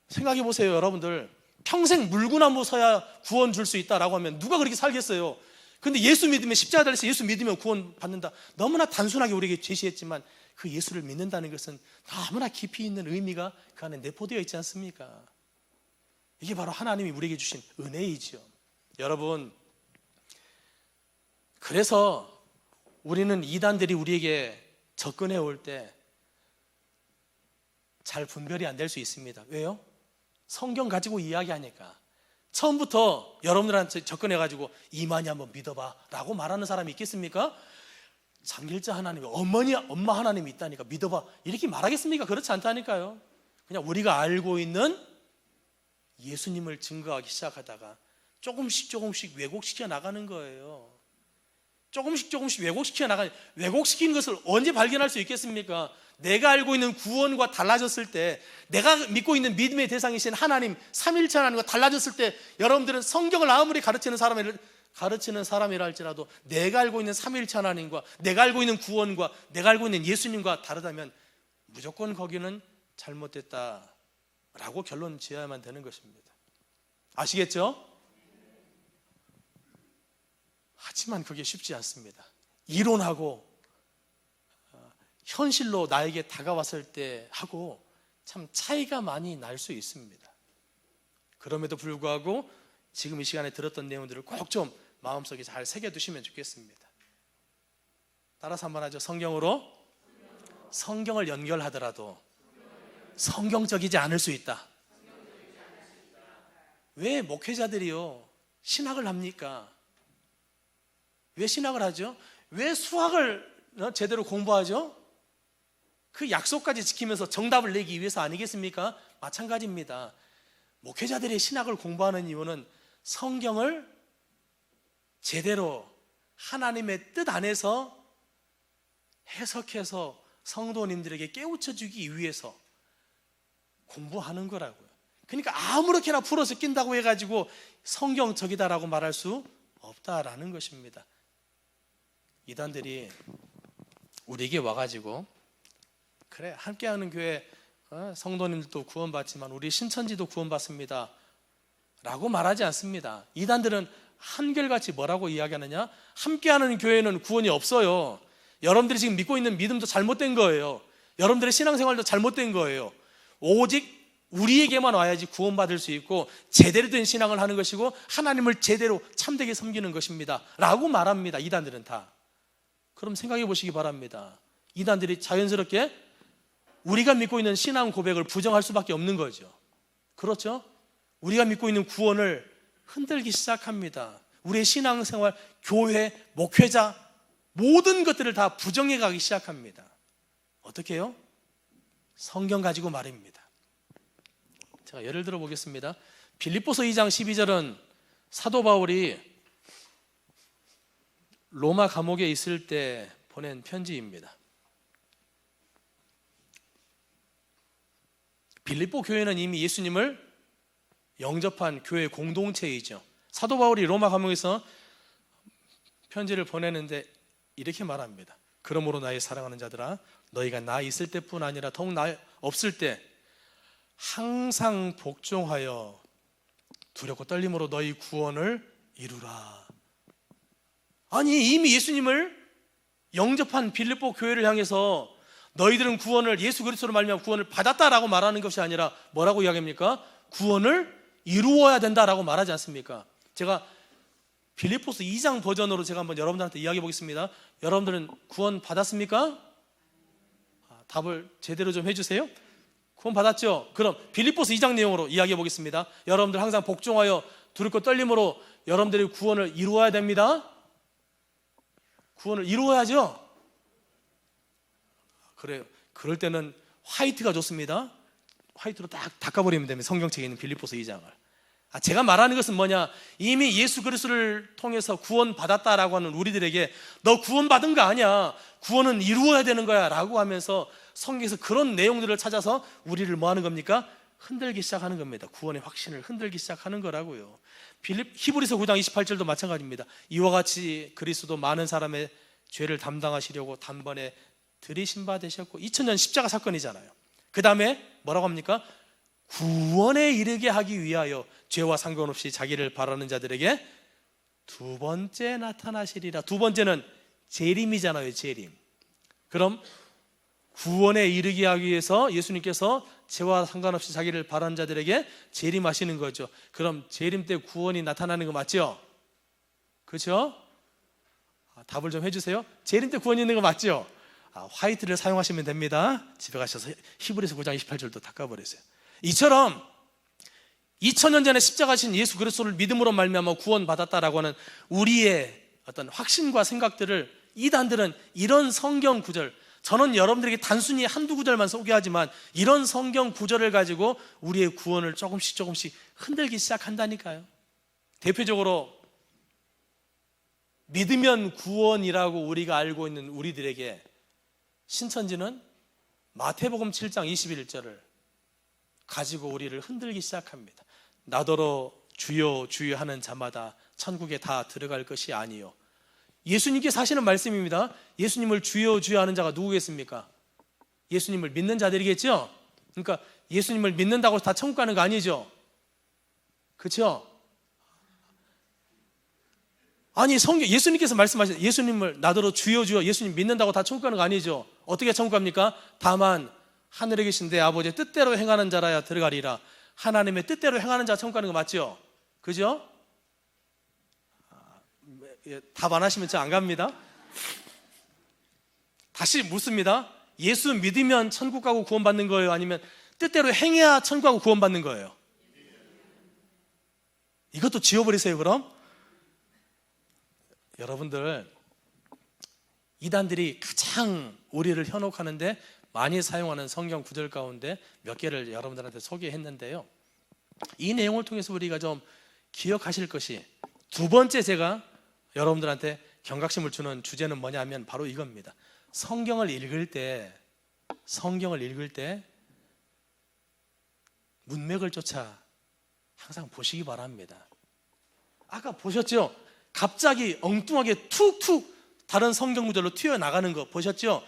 생각해 보세요. 여러분들 평생 물구나무 서야 구원 줄 수 있다라고 하면 누가 그렇게 살겠어요? 근데 예수 믿으면 십자가 달려서 예수 믿으면 구원 받는다. 너무나 단순하게 우리에게 제시했지만 그 예수를 믿는다는 것은 너무나 깊이 있는 의미가 그 안에 내포되어 있지 않습니까? 이게 바로 하나님이 우리에게 주신 은혜이죠. 여러분, 그래서 우리는 이단들이 우리에게 접근해 올 때 잘 분별이 안 될 수 있습니다. 왜요? 성경 가지고 이야기하니까. 처음부터 여러분들한테 접근해가지고 이만희 한번 믿어봐 라고 말하는 사람이 있겠습니까? 삼길자 하나님이 엄마 하나님이 있다니까 믿어봐 이렇게 말하겠습니까? 그렇지 않다니까요. 그냥 우리가 알고 있는 예수님을 증거하기 시작하다가 조금씩 왜곡시켜 나가는 거예요. 조금씩 왜곡시키는 것을 언제 발견할 수 있겠습니까? 내가 알고 있는 구원과 달라졌을 때, 내가 믿고 있는 믿음의 대상이신 하나님, 삼일체 하나님과 달라졌을 때, 여러분들은 성경을 아무리 가르치는 사람이라 할지라도 내가 알고 있는 삼일체 하나님과 내가 알고 있는 구원과 내가 알고 있는 예수님과 다르다면 무조건 거기는 잘못됐다라고 결론 지어야만 되는 것입니다. 아시겠죠? 하지만 그게 쉽지 않습니다. 이론하고 현실로 나에게 다가왔을 때 하고 참 차이가 많이 날 수 있습니다. 그럼에도 불구하고 지금 이 시간에 들었던 내용들을 꼭 좀 마음속에 잘 새겨두시면 좋겠습니다. 따라서 한번 하죠. 성경을 연결하더라도 성경적이지 않을 수 있다. 왜 목회자들이요 신학을 합니까? 왜 신학을 하죠? 왜 수학을 제대로 공부하죠? 그 약속까지 지키면서 정답을 내기 위해서 아니겠습니까? 마찬가지입니다. 목회자들이 신학을 공부하는 이유는 성경을 제대로 하나님의 뜻 안에서 해석해서 성도님들에게 깨우쳐 주기 위해서 공부하는 거라고요. 그러니까 아무렇게나 풀어서 낀다고 해가지고 성경적이다라고 말할 수 없다라는 것입니다. 이단들이 우리에게 와가지고 그래 함께하는 교회 성도님들도 구원받지만 우리 신천지도 구원받습니다 라고 말하지 않습니다. 이단들은 한결같이 뭐라고 이야기하느냐? 함께하는 교회는 구원이 없어요. 여러분들이 지금 믿고 있는 믿음도 잘못된 거예요. 여러분들의 신앙생활도 잘못된 거예요. 오직 우리에게만 와야지 구원받을 수 있고 제대로 된 신앙을 하는 것이고 하나님을 제대로 참되게 섬기는 것입니다 라고 말합니다. 이단들은 다. 그럼 생각해 보시기 바랍니다. 이단들이 자연스럽게 우리가 믿고 있는 신앙 고백을 부정할 수밖에 없는 거죠. 그렇죠? 우리가 믿고 있는 구원을 흔들기 시작합니다. 우리의 신앙생활, 교회, 목회자 모든 것들을 다 부정해 가기 시작합니다. 어떻게 해요? 성경 가지고 말입니다. 제가 예를 들어 보겠습니다. 빌립보서 2장 12절은 사도 바울이 로마 감옥에 있을 때 보낸 편지입니다. 빌립보 교회는 이미 예수님을 영접한 교회 공동체이죠. 사도 바울이 로마 감옥에서 편지를 보내는데 이렇게 말합니다. 그러므로 나의 사랑하는 자들아, 너희가 나 있을 때뿐 아니라 더욱 나 없을 때 항상 복종하여 두렵고 떨림으로 너희 구원을 이루라. 아니 이미 예수님을 영접한 빌립보 교회를 향해서 너희들은 구원을 예수 그리스도로 말미암아 구원을 받았다라고 말하는 것이 아니라 뭐라고 이야기합니까? 구원을 이루어야 된다라고 말하지 않습니까? 제가 빌립보서 2장 버전으로 제가 한번 여러분들한테 이야기해 보겠습니다. 여러분들은 구원 받았습니까? 답을 제대로 좀 해주세요. 구원 받았죠? 그럼 빌립보서 2장 내용으로 이야기해 보겠습니다. 여러분들 항상 복종하여 두렵고 떨림으로 여러분들의 구원을 이루어야 됩니다. 구원을 이루어야죠. 그래요. 그럴 때는 화이트가 좋습니다. 화이트로 딱 닦아버리면 됩니다. 성경책에 있는 빌립보서 2장을. 제가 말하는 것은 뭐냐? 이미 예수 그리스도를 통해서 구원 받았다라고 하는 우리들에게 너 구원 받은 거 아니야, 구원은 이루어야 되는 거야 라고 하면서 성경에서 그런 내용들을 찾아서 우리를 뭐 하는 겁니까? 흔들기 시작하는 겁니다. 구원의 확신을 흔들기 시작하는 거라고요. 히브리서 9장 28절도 마찬가지입니다. 이와 같이 그리스도 많은 사람의 죄를 담당하시려고 단번에 들이신 바 되셨고 2000년 십자가 사건이잖아요. 그 다음에 뭐라고 합니까? 구원에 이르게 하기 위하여 죄와 상관없이 자기를 바라는 자들에게 두 번째 나타나시리라. 두 번째는 재림이잖아요. 재림. 그럼 구원에 이르게 하기 위해서 예수님께서 죄와 상관없이 자기를 바라는 자들에게 재림하시는 거죠. 그럼 재림 때 구원이 나타나는 거 맞죠? 그렇죠? 답을 좀 해주세요. 재림 때 구원이 있는 거 맞죠? 화이트를 사용하시면 됩니다. 집에 가셔서 히브리서 9장 28절도 닦아버리세요. 이처럼 2000년 전에 십자가신 예수 그리스도를 믿음으로 말미암아 구원받았다라고 하는 우리의 어떤 확신과 생각들을 이단들은 이런 성경 구절, 저는 여러분들에게 단순히 한두 구절만 소개하지만 이런 성경 구절을 가지고 우리의 구원을 조금씩 흔들기 시작한다니까요. 대표적으로 믿으면 구원이라고 우리가 알고 있는 우리들에게 신천지는 마태복음 7장 21절을 가지고 우리를 흔들기 시작합니다. 나더러 주여 주여 하는 자마다 천국에 다 들어갈 것이 아니요. 예수님께서 하시는 말씀입니다. 예수님을 주여 주여 하는 자가 누구겠습니까? 예수님을 믿는 자들이겠죠? 그러니까 예수님을 믿는다고 다 천국 가는 거 아니죠? 그렇죠? 아니 예수님께서 말씀하신 예수님을 나더러 주여 주여 예수님 믿는다고 다 천국 가는 거 아니죠? 어떻게 천국 갑니까? 다만 하늘에 계신 내 아버지의 뜻대로 행하는 자라야 들어가리라. 하나님의 뜻대로 행하는 자가 천국 가는 거 맞죠? 그죠? 답 안 하시면 저 안 갑니다. 다시 묻습니다. 예수 믿으면 천국 가고 구원받는 거예요? 아니면 뜻대로 행해야 천국 가고 구원받는 거예요? 이것도 지워버리세요. 그럼 여러분들, 이단들이 가장 우리를 현혹하는데 많이 사용하는 성경 구절 가운데 몇 개를 여러분들한테 소개했는데요, 이 내용을 통해서 우리가 좀 기억하실 것이, 두 번째 제가 여러분들한테 경각심을 주는 주제는 뭐냐면 바로 이겁니다. 성경을 읽을 때 문맥을 쫓아 항상 보시기 바랍니다. 아까 보셨죠? 갑자기 엉뚱하게 툭툭 다른 성경 구절로 튀어나가는 거 보셨죠?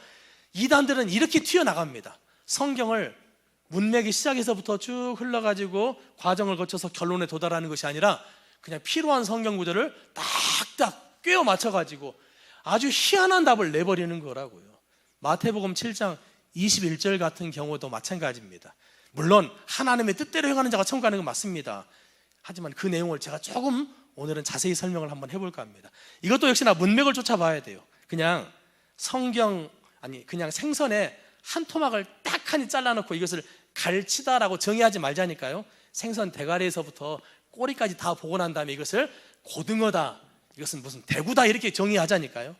이단들은 이렇게 튀어나갑니다. 성경을 문맥이 시작에서부터 쭉 흘러가지고 과정을 거쳐서 결론에 도달하는 것이 아니라 그냥 필요한 성경 구절을 딱딱 꿰어 맞춰가지고 아주 희한한 답을 내버리는 거라고요. 마태복음 7장 21절 같은 경우도 마찬가지입니다. 물론 하나님의 뜻대로 행하는 자가 천국 가는 건 맞습니다. 하지만 그 내용을 제가 조금 오늘은 자세히 설명을 한번 해볼까 합니다. 이것도 역시나 문맥을 쫓아봐야 돼요. 그냥 그냥 생선에 한 토막을 딱 하니 잘라놓고 이것을 갈치다라고 정의하지 말자니까요. 생선 대가리에서부터 꼬리까지 다 보고 난 다음에 이것을 고등어다, 이것은 무슨 대구다 이렇게 정의하자니까요.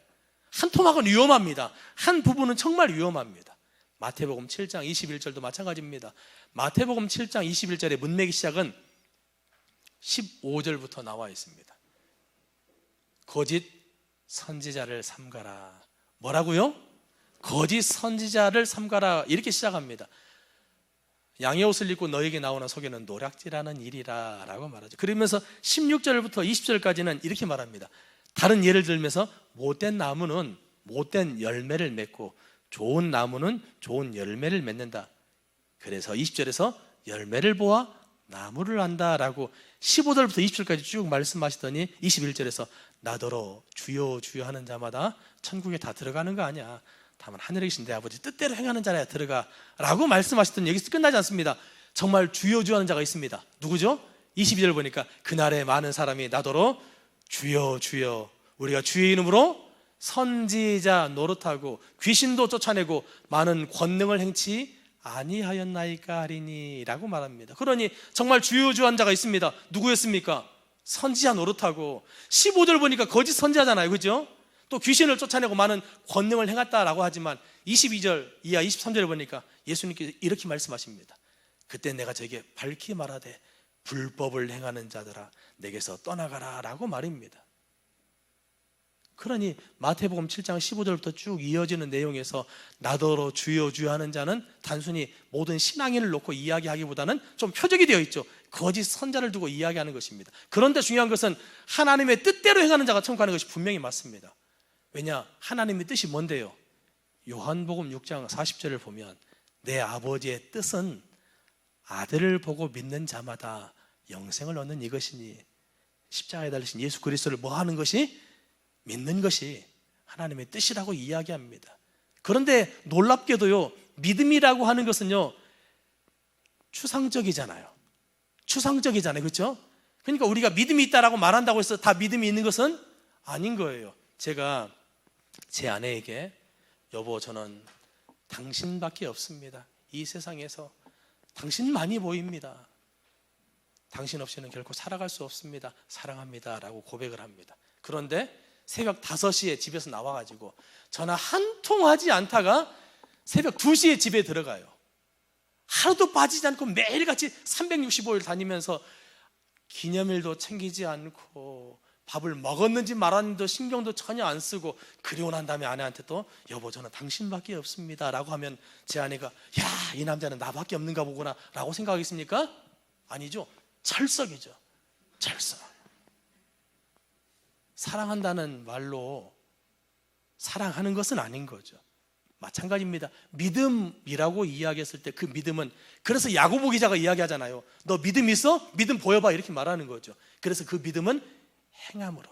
한 토막은 위험합니다. 한 부분은 정말 위험합니다. 마태복음 7장 21절도 마찬가지입니다. 마태복음 7장 21절의 문맥의 시작은 15절부터 나와 있습니다. 거짓 선지자를 삼가라. 뭐라고요? 거짓 선지자를 삼가라, 이렇게 시작합니다. 양의 옷을 입고 너에게 나오는 속에는 노략질하는 일이라 라고 말하죠. 그러면서 16절부터 20절까지는 이렇게 말합니다. 다른 예를 들면서 못된 나무는 못된 열매를 맺고 좋은 나무는 좋은 열매를 맺는다. 그래서 20절에서 열매를 보아 나무를 안다 라고 15절부터 20절까지 쭉 말씀하시더니 21절에서 나더러 주여 주여 하는 자마다 천국에 다 들어가는 거 아니야. 다만 하늘에 계신 내 아버지 뜻대로 행하는 자라야 들어가 라고 말씀하시더니 여기서 끝나지 않습니다. 정말 주여 주여 하는 자가 있습니다. 누구죠? 22절 보니까 그날에 많은 사람이 나더러 주여 주여 우리가 주의 이름으로 선지자 노릇하고 귀신도 쫓아내고 많은 권능을 행치 아니하였나이까 하리니 라고 말합니다. 그러니 정말 주여 주여 한 자가 있습니다. 누구였습니까? 선지자 노릇하고, 15절 보니까 거짓 선지자잖아요. 그죠? 또 귀신을 쫓아내고 많은 권능을 행했다라고 하지만 22절 이하 23절을 보니까 예수님께서 이렇게 말씀하십니다. 그때 내가 저에게 밝히 말하되 불법을 행하는 자들아 내게서 떠나가라 라고 말입니다. 그러니 마태복음 7장 15절부터 쭉 이어지는 내용에서 나더러 주여 주여 하는 자는 단순히 모든 신앙인을 놓고 이야기하기보다는 좀 표적이 되어 있죠. 거짓 선자를 두고 이야기하는 것입니다. 그런데 중요한 것은 하나님의 뜻대로 행하는 자가 천국 가는 것이 분명히 맞습니다. 왜냐? 하나님의 뜻이 뭔데요? 요한복음 6장 40절을 보면 내 아버지의 뜻은 아들을 보고 믿는 자마다 영생을 얻는 이것이니 십자가에 달리신 예수 그리스도를 뭐 하는 것이? 믿는 것이 하나님의 뜻이라고 이야기합니다. 그런데 놀랍게도요, 믿음이라고 하는 것은요, 추상적이잖아요. 그렇죠? 그러니까 우리가 믿음이 있다라고 말한다고 해서 다 믿음이 있는 것은 아닌 거예요. 제가 제 아내에게 여보, 저는 당신밖에 없습니다. 이 세상에서 당신만이 보입니다. 당신 없이는 결코 살아갈 수 없습니다. 사랑합니다 라고 고백을 합니다. 그런데 새벽 5시에 집에서 나와가지고 전화 한 통 하지 않다가 새벽 2시에 집에 들어가요. 하루도 빠지지 않고 매일같이 365일 다니면서 기념일도 챙기지 않고 밥을 먹었는지 말았는지 신경도 전혀 안 쓰고, 그리고 난 다음에 아내한테 또 여보, 저는 당신밖에 없습니다 라고 하면 제 아내가 야, 이 남자는 나밖에 없는가 보구나 라고 생각하겠습니까? 아니죠. 철석이죠. 철석. 사랑한다는 말로 사랑하는 것은 아닌 거죠. 마찬가지입니다. 믿음이라고 이야기했을 때 그 믿음은, 그래서 야고보 기자가 이야기하잖아요. 너 믿음 있어? 믿음 보여봐, 이렇게 말하는 거죠. 그래서 그 믿음은 행함으로,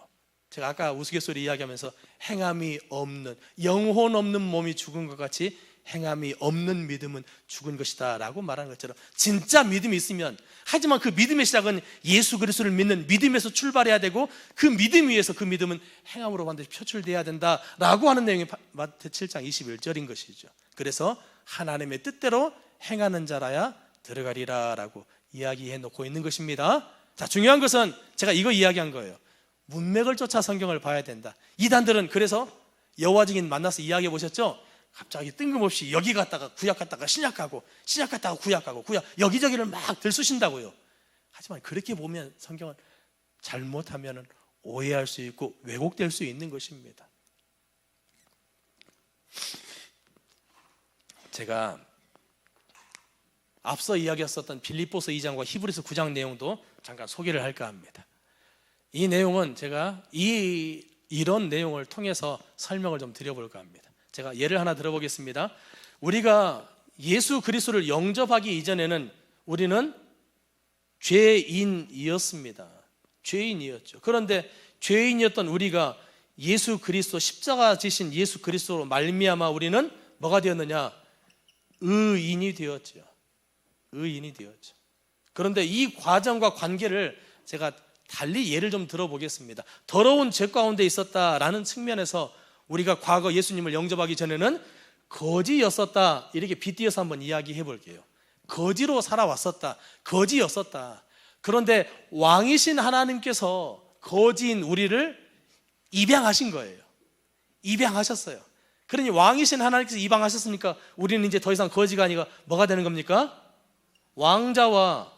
제가 아까 우스갯소리 이야기하면서 행함이 없는, 영혼 없는 몸이 죽은 것 같이 행함이 없는 믿음은 죽은 것이다 라고 말하는 것처럼, 진짜 믿음이 있으면, 하지만 그 믿음의 시작은 예수 그리스도를 믿는 믿음에서 출발해야 되고, 그 믿음 위에서 그 믿음은 행함으로 반드시 표출돼야 된다 라고 하는 내용이 마태 7장 21절인 것이죠. 그래서 하나님의 뜻대로 행하는 자라야 들어가리라 라고 이야기해 놓고 있는 것입니다. 자, 중요한 것은 제가 이거 이야기한 거예요. 문맥을 쫓아 성경을 봐야 된다. 이단들은 그래서 여호와 증인 만나서 이야기해 보셨죠? 갑자기 뜬금없이 여기 갔다가 구약 갔다가 신약 가고, 신약 갔다가 구약 가고, 구약 여기저기를 막 들쑤신다고요. 하지만 그렇게 보면 성경은 잘못하면 오해할 수 있고 왜곡될 수 있는 것입니다. 제가 앞서 이야기했었던 빌립보서 2장과 히브리서 9장 내용도 잠깐 소개를 할까 합니다. 이 내용은 제가 이런 내용을 통해서 설명을 좀 드려볼까 합니다. 제가 예를 하나 들어보겠습니다. 우리가 예수 그리스도를 영접하기 이전에는 우리는 죄인이었습니다. 죄인이었죠. 그런데 죄인이었던 우리가 예수 그리스도, 십자가 지신 예수 그리스도로 말미암아 우리는 뭐가 되었느냐? 의인이 되었죠. 의인이 되었죠. 그런데 이 과정과 관계를 제가 달리 예를 좀 들어보겠습니다. 더러운 죄 가운데 있었다라는 측면에서 우리가 과거 예수님을 영접하기 전에는 거지였었다, 이렇게 빗대어서 한번 이야기해 볼게요. 거지로 살아왔었다, 거지였었다. 그런데 왕이신 하나님께서 거지인 우리를 입양하신 거예요. 입양하셨어요. 그러니 왕이신 하나님께서 입양하셨으니까 우리는 이제 더 이상 거지가 아니라 뭐가 되는 겁니까? 왕자와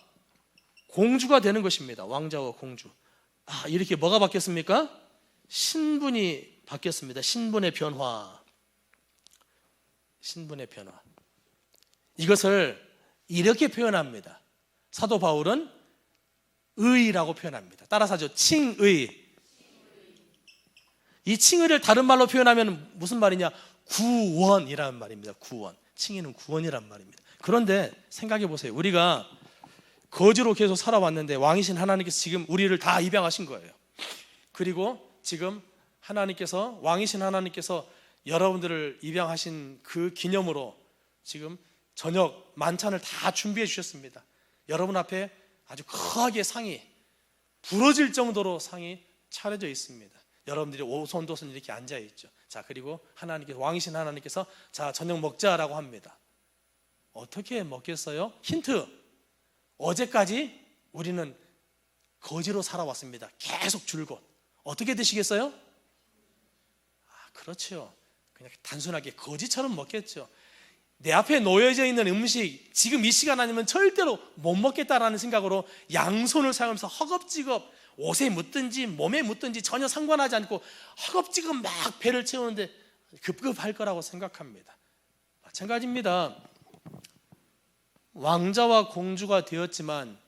공주가 되는 것입니다. 왕자와 공주. 이렇게 뭐가 바뀌었습니까? 신분이 바뀌었습니다. 신분의 변화. 신분의 변화. 이것을 이렇게 표현합니다. 사도 바울은 의라고 표현합니다. 따라서 하죠. 칭의. 이 칭의를 다른 말로 표현하면 무슨 말이냐? 구원이라는 말입니다. 구원. 칭의는 구원이란 말입니다. 그런데 생각해 보세요. 우리가 거지로 계속 살아왔는데 왕이신 하나님께서 지금 우리를 다 입양하신 거예요. 그리고 지금 하나님께서, 왕이신 하나님께서 여러분들을 입양하신 그 기념으로 지금 저녁 만찬을 다 준비해 주셨습니다. 여러분 앞에 아주 거하게 상이, 부러질 정도로 상이 차려져 있습니다. 여러분들이 오손도손 이렇게 앉아 있죠. 자, 그리고 하나님께서, 왕이신 하나님께서 자, 저녁 먹자라고 합니다. 어떻게 먹겠어요? 힌트. 어제까지 우리는 거지로 살아왔습니다. 계속 줄곧. 어떻게 드시겠어요? 그렇죠. 그냥 단순하게 거지처럼 먹겠죠. 내 앞에 놓여져 있는 음식, 지금 이 시간 아니면 절대로 못 먹겠다라는 생각으로 양손을 사용하면서 허겁지겁 옷에 묻든지 몸에 묻든지 전혀 상관하지 않고 허겁지겁 막 배를 채우는데 급급할 거라고 생각합니다. 마찬가지입니다. 왕자와 공주가 되었지만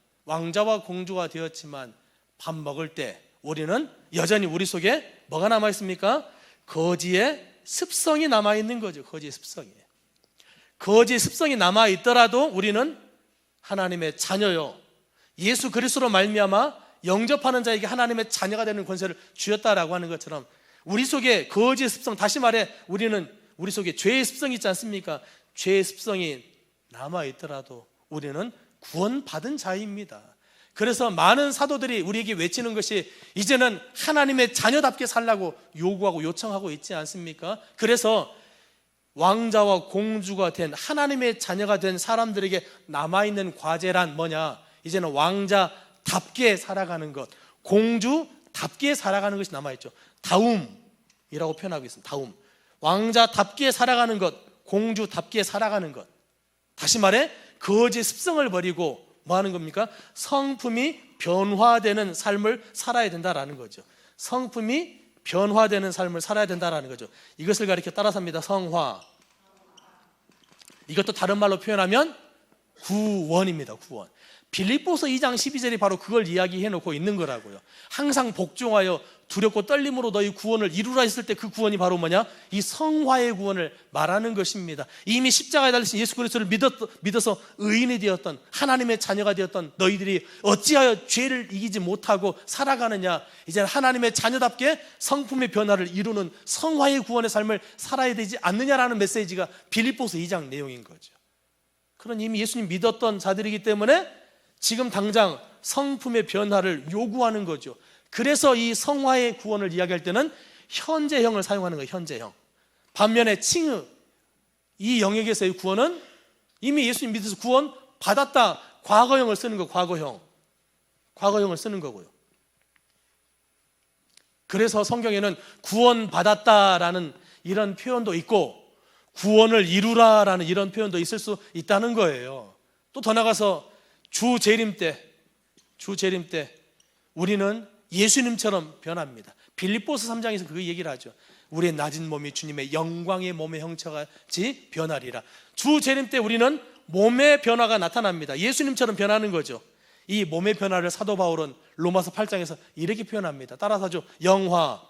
밥 먹을 때 우리는 여전히 우리 속에 뭐가 남아 있습니까? 거지의 습성이 남아 있는 거죠. 거지의 습성이 남아 있더라도 우리는 하나님의 자녀요, 예수 그리스도로 말미암아 영접하는 자에게 하나님의 자녀가 되는 권세를 주셨다라고 하는 것처럼 우리 속에 거짓의 습성, 다시 말해 우리 속에 죄의 습성이 있지 않습니까? 죄의 습성이 남아있더라도 우리는 구원받은 자입니다. 그래서 많은 사도들이 우리에게 외치는 것이 이제는 하나님의 자녀답게 살라고 요구하고 요청하고 있지 않습니까? 그래서 왕자와 공주가 된 하나님의 자녀가 된 사람들에게 남아있는 과제란 뭐냐? 이제는 왕자답게 살아가는 것, 공주답게 살아가는 것이 남아있죠. 다움이라고 표현하고 있습니다. 다움. 왕자답게 살아가는 것, 공주답게 살아가는 것. 다시 말해 거짓 습성을 버리고 뭐 하는 겁니까? 성품이 변화되는 삶을 살아야 된다라는 거죠. 성품이 변화되는 삶을 살아야 된다라는 거죠. 이것을 가리켜 따라서 합니다. 성화. 이것도 다른 말로 표현하면 구원입니다. 구원. 빌립보서 2장 12절이 바로 그걸 이야기해 놓고 있는 거라고요. 항상 복종하여 두렵고 떨림으로 너희 구원을 이루라 했을 때 그 구원이 바로 뭐냐? 이 성화의 구원을 말하는 것입니다. 이미 십자가에 달리신 예수 그리스도를 믿어서 의인이 되었던 하나님의 자녀가 되었던 너희들이 어찌하여 죄를 이기지 못하고 살아가느냐? 이제 하나님의 자녀답게 성품의 변화를 이루는 성화의 구원의 삶을 살아야 되지 않느냐라는 메시지가 빌립보서 2장 내용인 거죠. 그런 이미 예수님 믿었던 자들이기 때문에 지금 당장 성품의 변화를 요구하는 거죠. 그래서 이 성화의 구원을 이야기할 때는 현재형을 사용하는 거예요. 현재형. 반면에 칭의, 이 영역에서의 구원은 이미 예수님 믿어서 구원 받았다, 과거형을 쓰는 거. 과거형을 쓰는 거고요. 그래서 성경에는 구원 받았다라는 이런 표현도 있고 구원을 이루라라는 이런 표현도 있을 수 있다는 거예요. 또 더 나가서 주 재림 때 우리는 예수님처럼 변합니다. 빌립보서 3장에서 그 얘기를 하죠. 우리의 낮은 몸이 주님의 영광의 몸의 형체같이 변하리라. 주 재림 때 우리는 몸의 변화가 나타납니다. 예수님처럼 변하는 거죠. 이 몸의 변화를 사도 바울은 로마서 8장에서 이렇게 표현합니다. 따라서 하죠. 영화.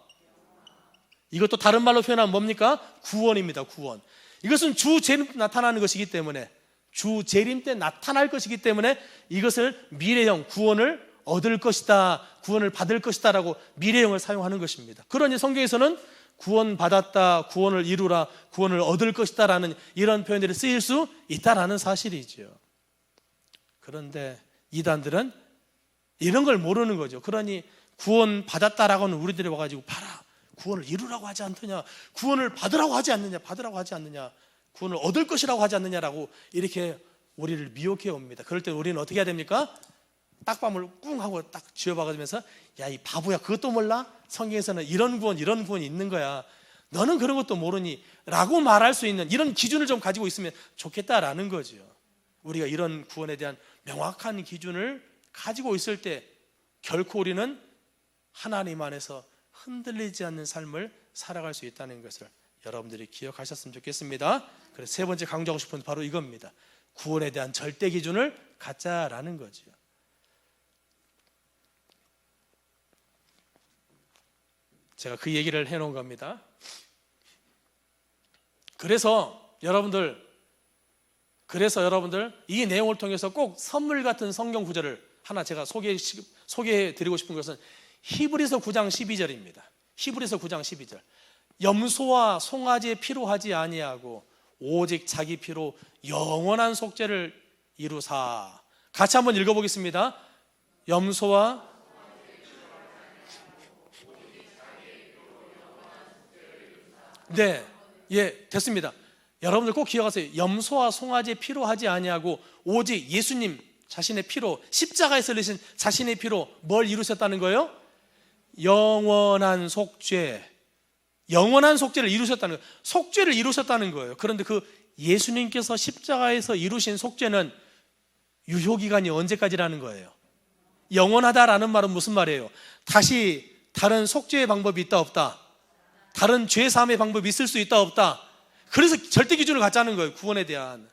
이것도 다른 말로 표현하면 뭡니까? 구원입니다. 구원. 이것은 주 재림 때 나타나는 것이기 때문에, 주 재림 때 나타날 것이기 때문에 이것을 미래형, 구원을 얻을 것이다, 구원을 받을 것이다 라고 미래형을 사용하는 것입니다. 그러니 성경에서는 구원 받았다, 구원을 이루라, 구원을 얻을 것이다 라는 이런 표현들이 쓰일 수 있다라는 사실이죠. 그런데 이단들은 이런 걸 모르는 거죠. 그러니 구원 받았다라고는 우리들이 와가지고 봐라, 구원을 이루라고 하지 않느냐, 구원을 받으라고 하지 않느냐, 구원을 얻을 것이라고 하지 않느냐라고 이렇게 우리를 미혹해 옵니다. 그럴 때 우리는 어떻게 해야 됩니까? 딱밤을 꿍 하고 딱 쥐어박으면서, 야, 이 바보야, 그것도 몰라? 성경에서는 이런 구원이 있는 거야. 너는 그런 것도 모르니? 라고 말할 수 있는 이런 기준을 좀 가지고 있으면 좋겠다라는 거죠. 우리가 이런 구원에 대한 명확한 기준을 가지고 있을 때 결코 우리는 하나님 안에서 흔들리지 않는 삶을 살아갈 수 있다는 것을 여러분들이 기억하셨으면 좋겠습니다. 그래서 세 번째 강조하고 싶은 건 바로 이겁니다. 구원에 대한 절대 기준을 갖자라는 거죠. 제가 그 얘기를 해놓은 겁니다. 그래서 여러분들 이 내용을 통해서 꼭 선물 같은 성경 구절을 하나 제가 소개해드리고 싶은 것은 히브리서 9장 12절입니다. 히브리서 9장 12절. 염소와 송아지의 피로 하지 아니하고 오직 자기 피로 영원한 속죄를 이루사. 같이 한번 읽어보겠습니다. 염소와 네, 예, 됐습니다. 여러분들 꼭 기억하세요. 염소와 송아지의 피로 하지 아니하고 오직 예수님 자신의 피로, 십자가에서 흘리신 자신의 피로 뭘 이루셨다는 거예요? 영원한 속죄를 이루셨다는 거예요. 속죄를 이루셨다는 거예요. 그런데 그 예수님께서 십자가에서 이루신 속죄는 유효기간이 언제까지라는 거예요? 영원하다라는 말은 무슨 말이에요? 다시 다른 속죄의 방법이 있다 없다? 다른 죄 사함의 방법이 있을 수 있다 없다? 그래서 절대 기준을 갖자는 거예요. 구원에 대한.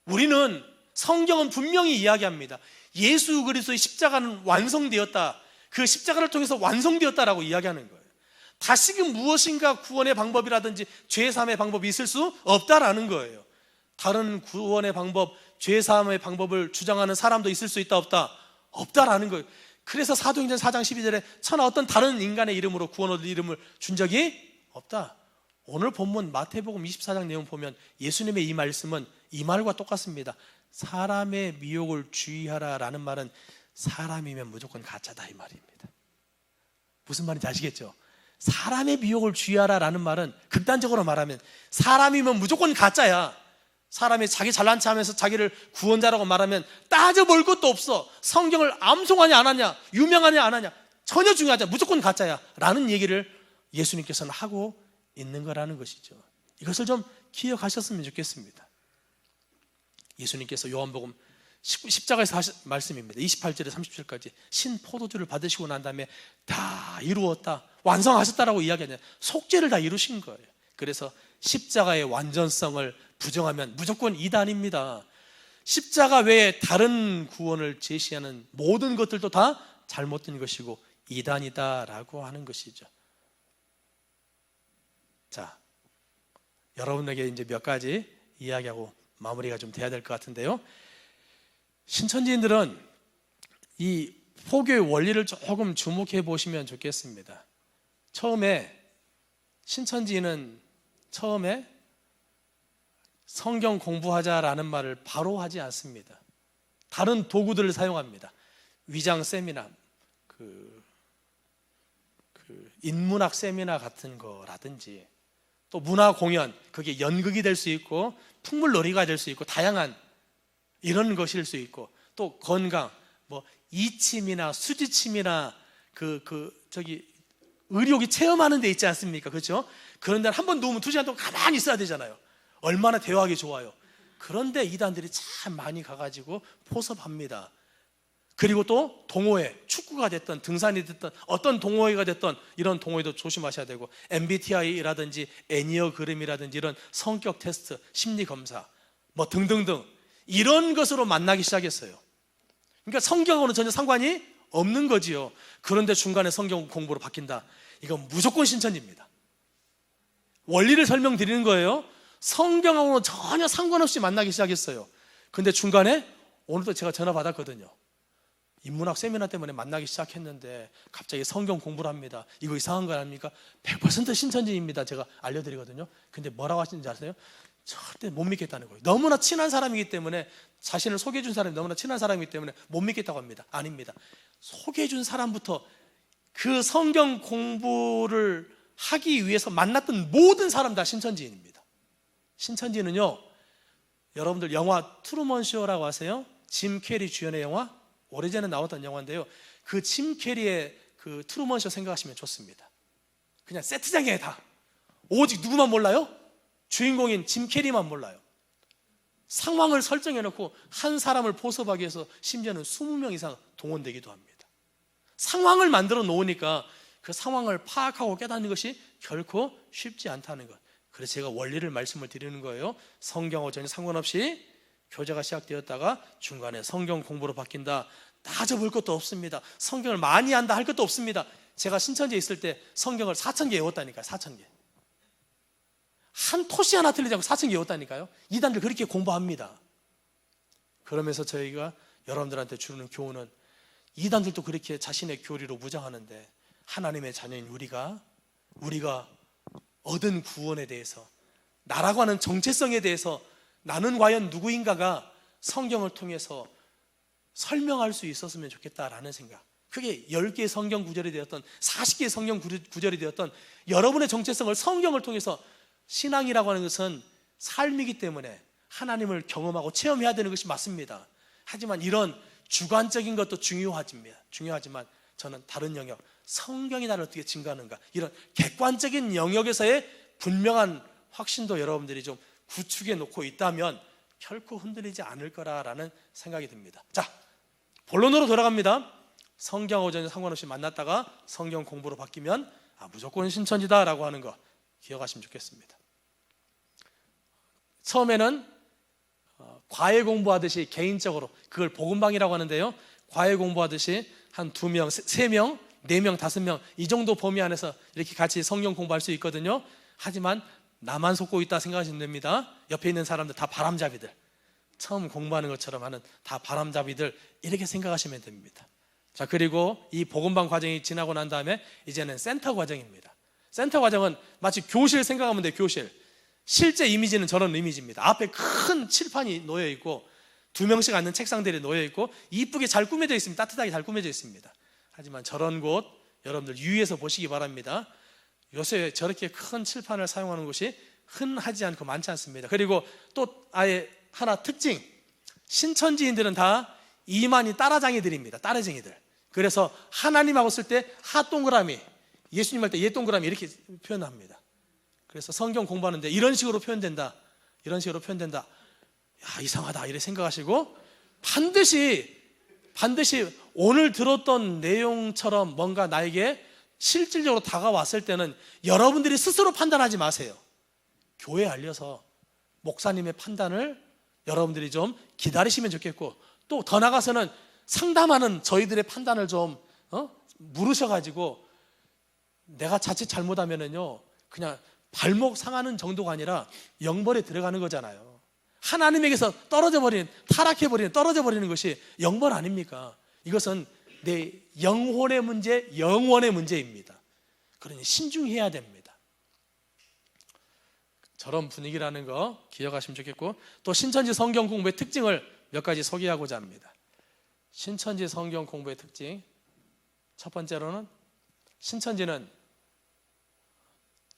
우리는 성경은 분명히 이야기합니다. 예수 그리스도의 십자가는 완성되었다, 그 십자가를 통해서 완성되었다라고 이야기하는 거예요. 다시금 무엇인가 구원의 방법이라든지 죄 사함의 방법이 있을 수 없다라는 거예요. 다른 구원의 방법, 죄 사함의 방법을 주장하는 사람도 있을 수 있다 없다? 없다라는 거예요. 그래서 사도행전 4장 12절에 천하 어떤 다른 인간의 이름으로 구원 얻을 이름을 준 적이 없다. 오늘 본문 마태복음 24장 내용 보면 예수님의 이 말씀은 이 말과 똑같습니다. 사람의 미혹을 주의하라라는 말은 사람이면 무조건 가짜다 이 말입니다. 무슨 말인지 아시겠죠? 사람의 미혹을 주의하라라는 말은 극단적으로 말하면 사람이면 무조건 가짜야. 사람이 자기 잘난 체 하면서 자기를 구원자라고 말하면 따져볼 것도 없어. 성경을 암송하냐 안 하냐, 유명하냐 안 하냐 전혀 중요하지 않아. 무조건 가짜야 라는 얘기를 예수님께서는 하고 있는 거라는 것이죠. 이것을 좀 기억하셨으면 좋겠습니다. 예수님께서 요한복음 10장에서 하신 말씀입니다. 28절에 30절까지 신 포도주를 받으시고 난 다음에 다 이루었다, 완성하셨다라고 이야기하냐. 속죄를 다 이루신 거예요. 그래서 십자가의 완전성을 부정하면 무조건 이단입니다. 십자가 외에 다른 구원을 제시하는 모든 것들도 다 잘못된 것이고 이단이다라고 하는 것이죠. 자, 여러분에게 이제 몇 가지 이야기하고 마무리가 좀 돼야 될 것 같은데요. 신천지인들은 이 포교의 원리를 조금 주목해 보시면 좋겠습니다. 신천지인은 처음에 성경 공부하자라는 말을 바로 하지 않습니다. 다른 도구들을 사용합니다. 위장 세미나, 인문학 세미나 같은 거라든지 또 문화 공연, 그게 연극이 될 수 있고 풍물놀이가 될 수 있고 다양한 이런 것일 수 있고 또 건강, 뭐 이침이나 수지침이나 의료기 체험하는 데 있지 않습니까? 그렇죠? 그런 데는 한 번 누우면 2시간 동안 가만히 있어야 되잖아요. 얼마나 대화하기 좋아요. 그런데 이단들이 참 많이 가가지고 포섭합니다. 그리고 또 동호회, 축구가 됐던 등산이 됐던 어떤 동호회가 됐던 이런 동호회도 조심하셔야 되고 MBTI라든지 애니어그램이라든지 이런 성격 테스트, 심리 검사 뭐 등등등 이런 것으로 만나기 시작했어요. 그러니까 성경하고는 전혀 상관이 없는 거지요. 그런데 중간에 성경 공부로 바뀐다. 이건 무조건 신천지입니다. 원리를 설명드리는 거예요. 성경하고는 전혀 상관없이 만나기 시작했어요. 근데 중간에 오늘도 제가 전화 받았거든요. 인문학 세미나 때문에 만나기 시작했는데 갑자기 성경 공부를 합니다. 이거 이상한 거 아닙니까? 100% 신천지입니다. 제가 알려드리거든요. 근데 뭐라고 하시는지 아세요? 절대 못 믿겠다는 거예요. 너무나 친한 사람이기 때문에, 자신을 소개해 준 사람이 너무나 친한 사람이기 때문에 못 믿겠다고 합니다. 아닙니다. 소개해 준 사람부터 그 성경 공부를 하기 위해서 만났던 모든 사람 다 신천지인입니다. 신천지는요, 여러분들 영화 트루먼 쇼라고 아세요? 짐 캐리 주연의 영화? 오래전에 나왔던 영화인데요, 그 짐 캐리의 그 트루먼 쇼 생각하시면 좋습니다. 그냥 세트장에 다 오직 누구만 몰라요? 주인공인 짐 캐리만 몰라요. 상황을 설정해 놓고 한 사람을 포섭하기 위해서 심지어는 20명 이상 동원되기도 합니다. 상황을 만들어 놓으니까 그 상황을 파악하고 깨닫는 것이 결코 쉽지 않다는 것. 그래서 제가 원리를 말씀을 드리는 거예요. 성경하고 전혀 상관없이 교제가 시작되었다가 중간에 성경 공부로 바뀐다. 따져볼 것도 없습니다. 성경을 많이 한다 할 것도 없습니다. 제가 신천지에 있을 때 성경을 4,000개 외웠다니까요. 4,000개. 한 토시 하나 틀리지 않고 4,000개 외웠다니까요. 이단들 그렇게 공부합니다. 그러면서 저희가 여러분들한테 주는 교훈은, 이단들도 그렇게 자신의 교리로 무장하는데 하나님의 자녀인 우리가 얻은 구원에 대해서, 나라고 하는 정체성에 대해서 나는 과연 누구인가가 성경을 통해서 설명할 수 있었으면 좋겠다라는 생각. 그게 10개의 성경 구절이 되었던 40개의 성경 구절이 되었던 여러분의 정체성을 성경을 통해서, 신앙이라고 하는 것은 삶이기 때문에 하나님을 경험하고 체험해야 되는 것이 맞습니다. 하지만 이런 주관적인 것도 중요하지만 저는 다른 영역, 성경이 나를 어떻게 증거하는가, 이런 객관적인 영역에서의 분명한 확신도 여러분들이 좀 구축해 놓고 있다면 결코 흔들리지 않을 거라는 생각이 듭니다. 자, 본론으로 돌아갑니다. 성경하고 전혀 상관없이 만났다가 성경 공부로 바뀌면 무조건 신천지다라고 하는 거 기억하시면 좋겠습니다. 처음에는 과외 공부하듯이 개인적으로, 그걸 복음방이라고 하는데요, 과외 공부하듯이 한 2명, 3명, 4명, 5명 이 정도 범위 안에서 이렇게 같이 성경 공부할 수 있거든요. 하지만 나만 속고 있다 생각하시면 됩니다. 옆에 있는 사람들 다 바람잡이들, 처음 공부하는 것처럼 하는 다 바람잡이들, 이렇게 생각하시면 됩니다. 자, 그리고 이 복음방 과정이 지나고 난 다음에 이제는 센터 과정입니다. 센터 과정은 마치 교실 생각하면 돼요. 교실. 실제 이미지는 저런 이미지입니다. 앞에 큰 칠판이 놓여 있고 2명씩 앉는 책상들이 놓여 있고 이쁘게 잘 꾸며져 있습니다. 따뜻하게 잘 꾸며져 있습니다. 하지만 저런 곳 여러분들 유의해서 보시기 바랍니다. 요새 저렇게 큰 칠판을 사용하는 곳이 흔하지 않고 많지 않습니다. 그리고 또 아예 하나 특징, 신천지인들은 다 이만희 따라장이들입니다. 따라쟁이들. 그래서 하나님하고 쓸 때 하 동그라미, 예수님 할 때 예 동그라미 이렇게 표현합니다. 그래서 성경 공부하는데 이런 식으로 표현된다, 이런 식으로 표현된다, 야, 이상하다 이렇게 생각하시고 반드시 오늘 들었던 내용처럼 뭔가 나에게 실질적으로 다가왔을 때는 여러분들이 스스로 판단하지 마세요. 교회에 알려서 목사님의 판단을 여러분들이 좀 기다리시면 좋겠고, 또 더 나가서는 상담하는 저희들의 판단을 좀 물으셔가지고 내가 자칫 잘못하면은요 그냥 발목 상하는 정도가 아니라 영벌에 들어가는 거잖아요. 하나님에게서 떨어져 버리는 것이 영벌 아닙니까? 이것은 내 영혼의 문제, 영원의 문제입니다. 그러니 신중해야 됩니다. 저런 분위기라는 거 기억하시면 좋겠고, 또 신천지 성경 공부의 특징을 몇 가지 소개하고자 합니다. 신천지 성경 공부의 특징, 첫 번째로는 신천지는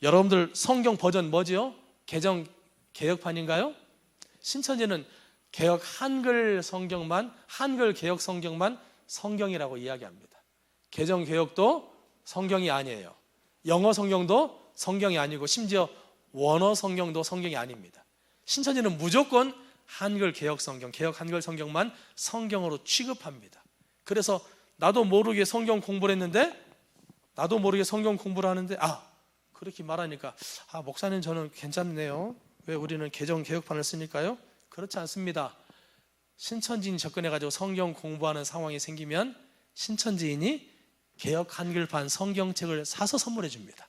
여러분들 성경 버전 뭐지요? 개혁판인가요? 신천지는 개혁 한글 성경만, 한글 개혁 성경만 성경이라고 이야기합니다. 개정개혁도 성경이 아니에요. 영어 성경도 성경이 아니고 심지어 원어 성경도 성경이 아닙니다. 신천지는 무조건 한글 개혁 성경, 개혁 한글 성경만 성경으로 취급합니다. 그래서 나도 모르게 성경 공부를 했는데, 나도 모르게 성경 공부를 하는데 그렇게 말하니까 목사님 저는 괜찮네요. 왜 우리는 개정개혁판을 쓰니까요? 그렇지 않습니다. 신천지인이 접근해가지고 성경 공부하는 상황이 생기면 신천지인이 개혁 한글판 성경책을 사서 선물해 줍니다.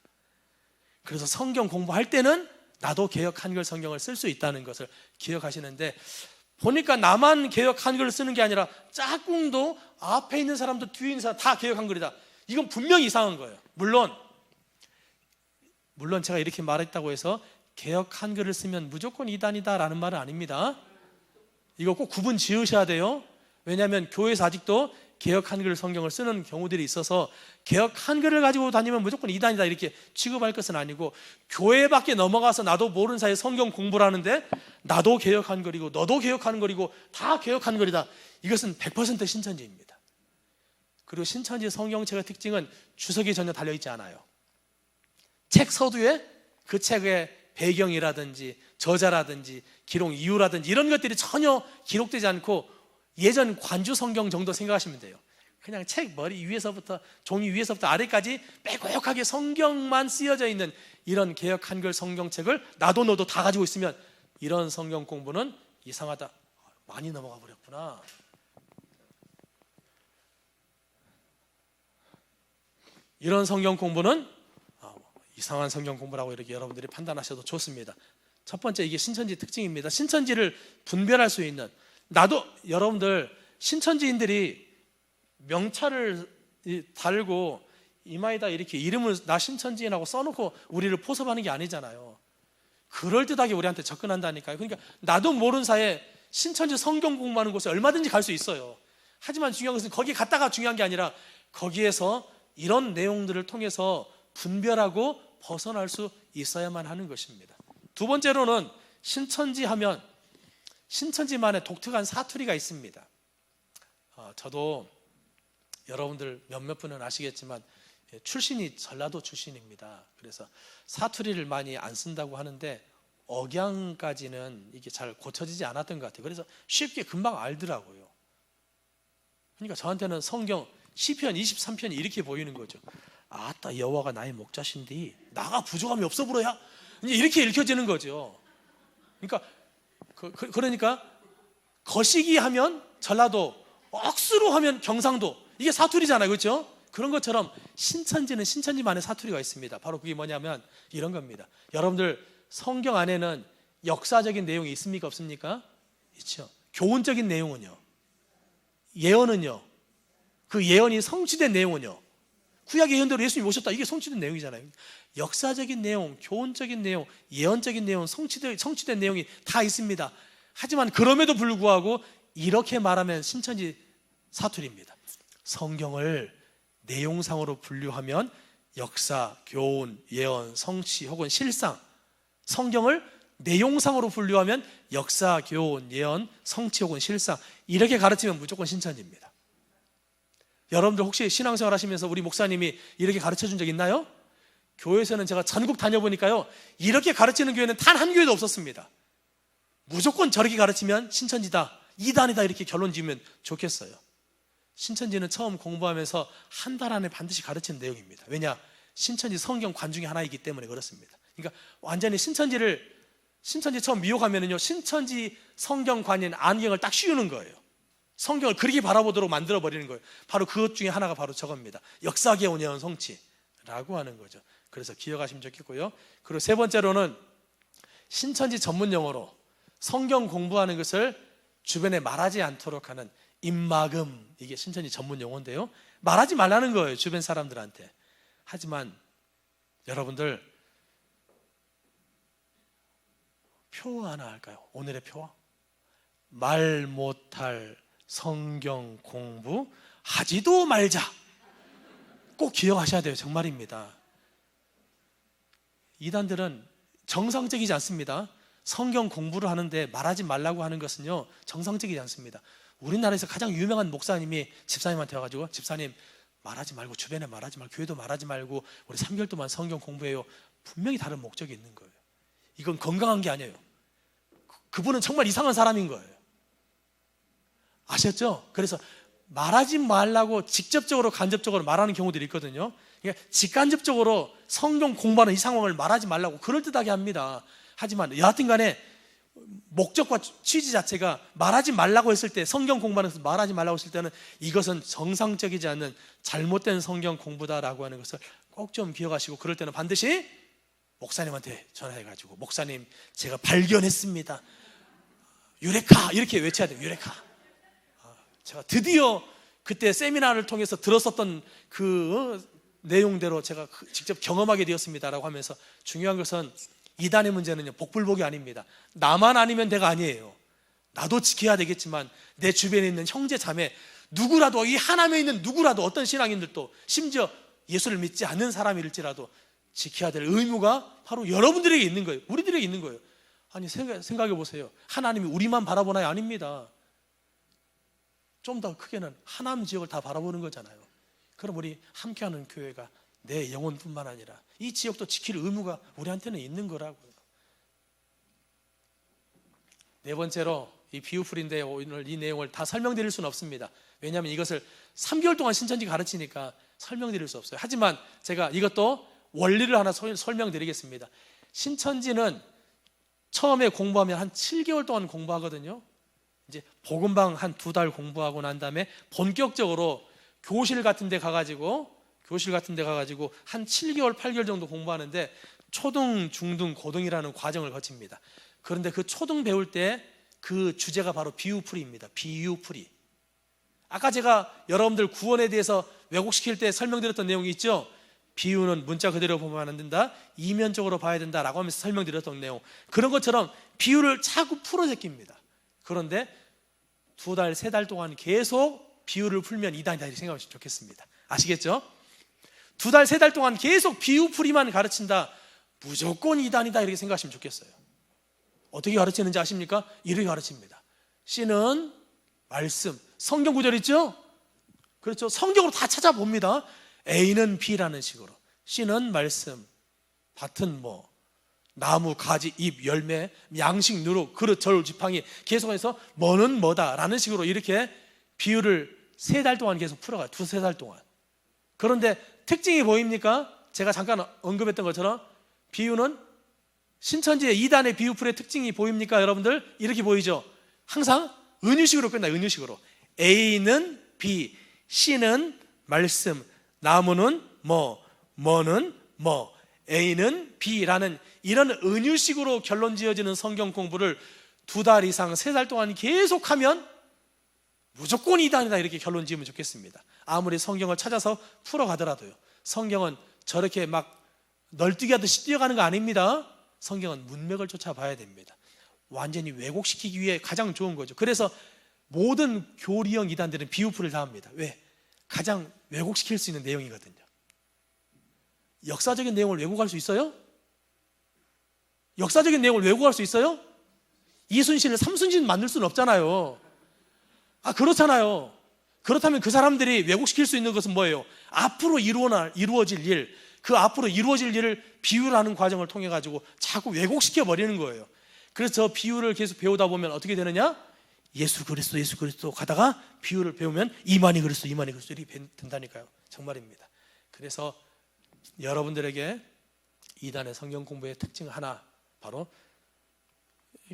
그래서 성경 공부할 때는 나도 개혁 한글 성경을 쓸 수 있다는 것을 기억하시는데, 보니까 나만 개혁 한글을 쓰는 게 아니라 짝꿍도 앞에 있는 사람도 뒤에 있는 사람 다 개혁 한글이다. 이건 분명히 이상한 거예요. 물론 제가 이렇게 말했다고 해서 개혁 한글을 쓰면 무조건 이단이다라는 말은 아닙니다. 이거 꼭 구분 지으셔야 돼요. 왜냐하면 교회에서 아직도 개혁 한글 성경을 쓰는 경우들이 있어서 개혁 한글을 가지고 다니면 무조건 이단이다 이렇게 취급할 것은 아니고, 교회 밖에 넘어가서 나도 모르는 사이에 성경 공부를 하는데 나도 개혁 한글이고 너도 개혁 한글이고 다 개혁 한글이다, 이것은 100% 신천지입니다. 그리고 신천지 성경책의 특징은 주석이 전혀 달려있지 않아요. 책 서두에 그 책의 배경이라든지 저자라든지 기록 이유라든지 이런 것들이 전혀 기록되지 않고 예전 관주 성경 정도 생각하시면 돼요. 그냥 책 머리 위에서부터, 종이 위에서부터 아래까지 빼곡하게 성경만 쓰여져 있는 이런 개혁 한글 성경책을 나도 너도 다 가지고 있으면 이런 성경 공부는 이상하다, 많이 넘어가 버렸구나. 이런 성경 공부는 이상한 성경 공부라고 이렇게 여러분들이 판단하셔도 좋습니다. 첫 번째, 이게 신천지 특징입니다. 신천지를 분별할 수 있는, 나도 여러분들 신천지인들이 명찰을 달고 이마에다 이렇게 이름을 나 신천지인하고 써놓고 우리를 포섭하는 게 아니잖아요. 그럴듯하게 우리한테 접근한다니까요. 그러니까 나도 모르는 사이에 신천지 성경 공부하는 곳에 얼마든지 갈 수 있어요. 하지만 중요한 것은 거기 갔다가 중요한 게 아니라 거기에서 이런 내용들을 통해서 분별하고 벗어날 수 있어야만 하는 것입니다. 두 번째로는 신천지 하면 신천지만의 독특한 사투리가 있습니다. 저도 여러분들 몇몇 분은 아시겠지만 출신이 전라도 출신입니다. 그래서 사투리를 많이 안 쓴다고 하는데 억양까지는 이게 잘 고쳐지지 않았던 것 같아요. 그래서 쉽게 금방 알더라고요. 그러니까 저한테는 성경 시편 23편이 이렇게 보이는 거죠. 아따 여호와가 나의 목자신디 나가 부족함이 없어 보여야, 이제 이렇게 읽혀지는 거죠. 그러니까 거시기 하면 전라도, 억수로 하면 경상도, 이게 사투리잖아요, 그렇죠? 그런 것처럼 신천지는 신천지만의 사투리가 있습니다. 바로 그게 뭐냐면 이런 겁니다. 여러분들 성경 안에는 역사적인 내용이 있습니까, 없습니까? 있죠. 교훈적인 내용은요? 예언은요? 그 예언이 성취된 내용은요? 구약 예언대로 예수님이 오셨다, 이게 성취된 내용이잖아요. 역사적인 내용, 교훈적인 내용, 예언적인 내용, 성취된 내용이 다 있습니다. 하지만 그럼에도 불구하고 이렇게 말하면 신천지 사투리입니다. 성경을 내용상으로 분류하면 역사, 교훈, 예언, 성취 혹은 실상, 성경을 내용상으로 분류하면 역사, 교훈, 예언, 성취 혹은 실상, 이렇게 가르치면 무조건 신천지입니다. 여러분들 혹시 신앙생활 하시면서 우리 목사님이 이렇게 가르쳐 준 적 있나요? 교회에서는 제가 전국 다녀보니까요, 이렇게 가르치는 교회는 단 한 교회도 없었습니다. 무조건 저렇게 가르치면 신천지다, 이단이다, 이렇게 결론 지으면 좋겠어요. 신천지는 처음 공부하면서 한 달 안에 반드시 가르치는 내용입니다. 왜냐? 신천지 성경관 중에 하나이기 때문에 그렇습니다. 그러니까 완전히 신천지 처음 미혹하면은요, 신천지 성경관인 안경을 딱 씌우는 거예요. 성경을 그렇게 바라보도록 만들어 버리는 거예요. 바로 그것 중에 하나가 바로 저겁니다. 역사계온 예언 성취라고 하는 거죠. 그래서 기억하시면 좋겠고요. 그리고 세 번째로는 신천지 전문 용어로 성경 공부하는 것을 주변에 말하지 않도록 하는 입막음, 이게 신천지 전문 용어인데요, 말하지 말라는 거예요, 주변 사람들한테. 하지만 여러분들, 표 하나 할까요? 오늘의 표와 말 못할 성경 공부 하지도 말자, 꼭 기억하셔야 돼요. 정말입니다. 이단들은 정상적이지 않습니다. 성경 공부를 하는데 말하지 말라고 하는 것은요, 정상적이지 않습니다. 우리나라에서 가장 유명한 목사님이 집사님한테 와가지고, 집사님 말하지 말고, 주변에 말하지 말고, 교회도 말하지 말고 우리 3개월 동안 성경 공부해요. 분명히 다른 목적이 있는 거예요. 이건 건강한 게 아니에요. 그분은 정말 이상한 사람인 거예요. 아셨죠? 그래서 말하지 말라고 직접적으로 간접적으로 말하는 경우들이 있거든요. 그러니까 직간접적으로 성경 공부하는 이 상황을 말하지 말라고 그럴듯하게 합니다. 하지만 여하튼 간에 목적과 취지 자체가 말하지 말라고 했을 때, 성경 공부하는 것을 말하지 말라고 했을 때는 이것은 정상적이지 않는 잘못된 성경 공부다라고 하는 것을 꼭 좀 기억하시고, 그럴 때는 반드시 목사님한테 전화해가지고, 목사님 제가 발견했습니다, 유레카, 이렇게 외쳐야 돼요. 유레카. 제가 드디어 그때 세미나를 통해서 들었었던 그 내용대로 제가 직접 경험하게 되었습니다라고 하면서, 중요한 것은 이단의 문제는요, 복불복이 아닙니다. 나만 아니면 내가 아니에요. 나도 지켜야 되겠지만 내 주변에 있는 형제 자매 누구라도, 이 하나님에 있는 누구라도, 어떤 신앙인들도, 심지어 예수를 믿지 않는 사람일지라도 지켜야 될 의무가 바로 여러분들에게 있는 거예요. 우리들에게 있는 거예요. 아니, 생각해 보세요. 하나님이 우리만 바라보나요? 아닙니다. 좀 더 크게는 하나님 지역을 다 바라보는 거잖아요. 그럼 우리 함께하는 교회가 내 영혼뿐만 아니라 이 지역도 지킬 의무가 우리한테는 있는 거라고요. 네 번째로, 이 비유풀인데 오늘 이 내용을 다 설명드릴 수는 없습니다. 왜냐하면 이것을 3개월 동안 신천지 가르치니까 설명드릴 수 없어요. 하지만 제가 이것도 원리를 하나 설명드리겠습니다. 신천지는 처음에 공부하면 한 7개월 동안 공부하거든요. 이제 복음방 한 2달 공부하고 난 다음에 본격적으로 교실 같은 데 가가지고 한 7개월, 8개월 정도 공부하는데, 초등, 중등, 고등이라는 과정을 거칩니다. 그런데 그 초등 배울 때 그 주제가 바로 비유풀이입니다. 비유풀이. 아까 제가 여러분들 구원에 대해서 왜곡시킬 때 설명드렸던 내용이 있죠. 비유는 문자 그대로 보면 안 된다, 이면적으로 봐야 된다라고 하면서 설명드렸던 내용, 그런 것처럼 비유를 자꾸 풀어 제낍니다. 그런데 2달, 3달 동안 계속 비유를 풀면 이단이다, 이렇게 생각하시면 좋겠습니다. 아시겠죠? 2달, 3달 동안 계속 비유풀이만 가르친다, 무조건 이단이다, 이렇게 생각하시면 좋겠어요. 어떻게 가르치는지 아십니까? 이렇게 가르칩니다. C는 말씀, 성경 구절 있죠? 그렇죠? 성경으로 다 찾아봅니다. A는 B라는 식으로, C는 말씀, 밭은 뭐, 나무, 가지, 잎, 열매, 양식, 누룩, 그릇, 절, 지팡이, 계속해서 뭐는 뭐다라는 식으로 이렇게 비유를 3달 동안 계속 풀어가요. 2-3달 동안. 그런데 특징이 보입니까? 제가 잠깐 언급했던 것처럼 비유는, 신천지의 2단의 비유풀의 특징이 보입니까? 여러분들 이렇게 보이죠? 항상 은유식으로 끝나요. 은유식으로. A는 B, C는 말씀, 나무는 뭐, 뭐는 뭐, A는 B라는 이런 은유식으로 결론 지어지는 성경 공부를 2달 이상 3달 동안 계속하면 무조건 이단이다 이렇게 결론 지으면 좋겠습니다. 아무리 성경을 찾아서 풀어가더라도요. 성경은 저렇게 막 널뛰기 하듯이 뛰어가는 거 아닙니다. 성경은 문맥을 쫓아봐야 됩니다. 완전히 왜곡시키기 위해 가장 좋은 거죠. 그래서 모든 교리형 이단들은 비유풀을 다 합니다. 왜? 가장 왜곡시킬 수 있는 내용이거든요. 역사적인 내용을 왜곡할 수 있어요? 역사적인 내용을 왜곡할 수 있어요? 이순신을 삼순신 만들 수는 없잖아요. 그렇잖아요. 그렇다면 그 사람들이 왜곡시킬 수 있는 것은 뭐예요? 앞으로 이루어질 일, 그 앞으로 이루어질 일을 비유라는 과정을 통해 가지고 자꾸 왜곡시켜 버리는 거예요. 그래서 저 비유를 계속 배우다 보면 어떻게 되느냐? 예수 그리스도 가다가 비유를 배우면 이만희 그리스도 이렇게 된다니까요. 정말입니다. 그래서 여러분들에게 이단의 성경 공부의 특징 하나, 바로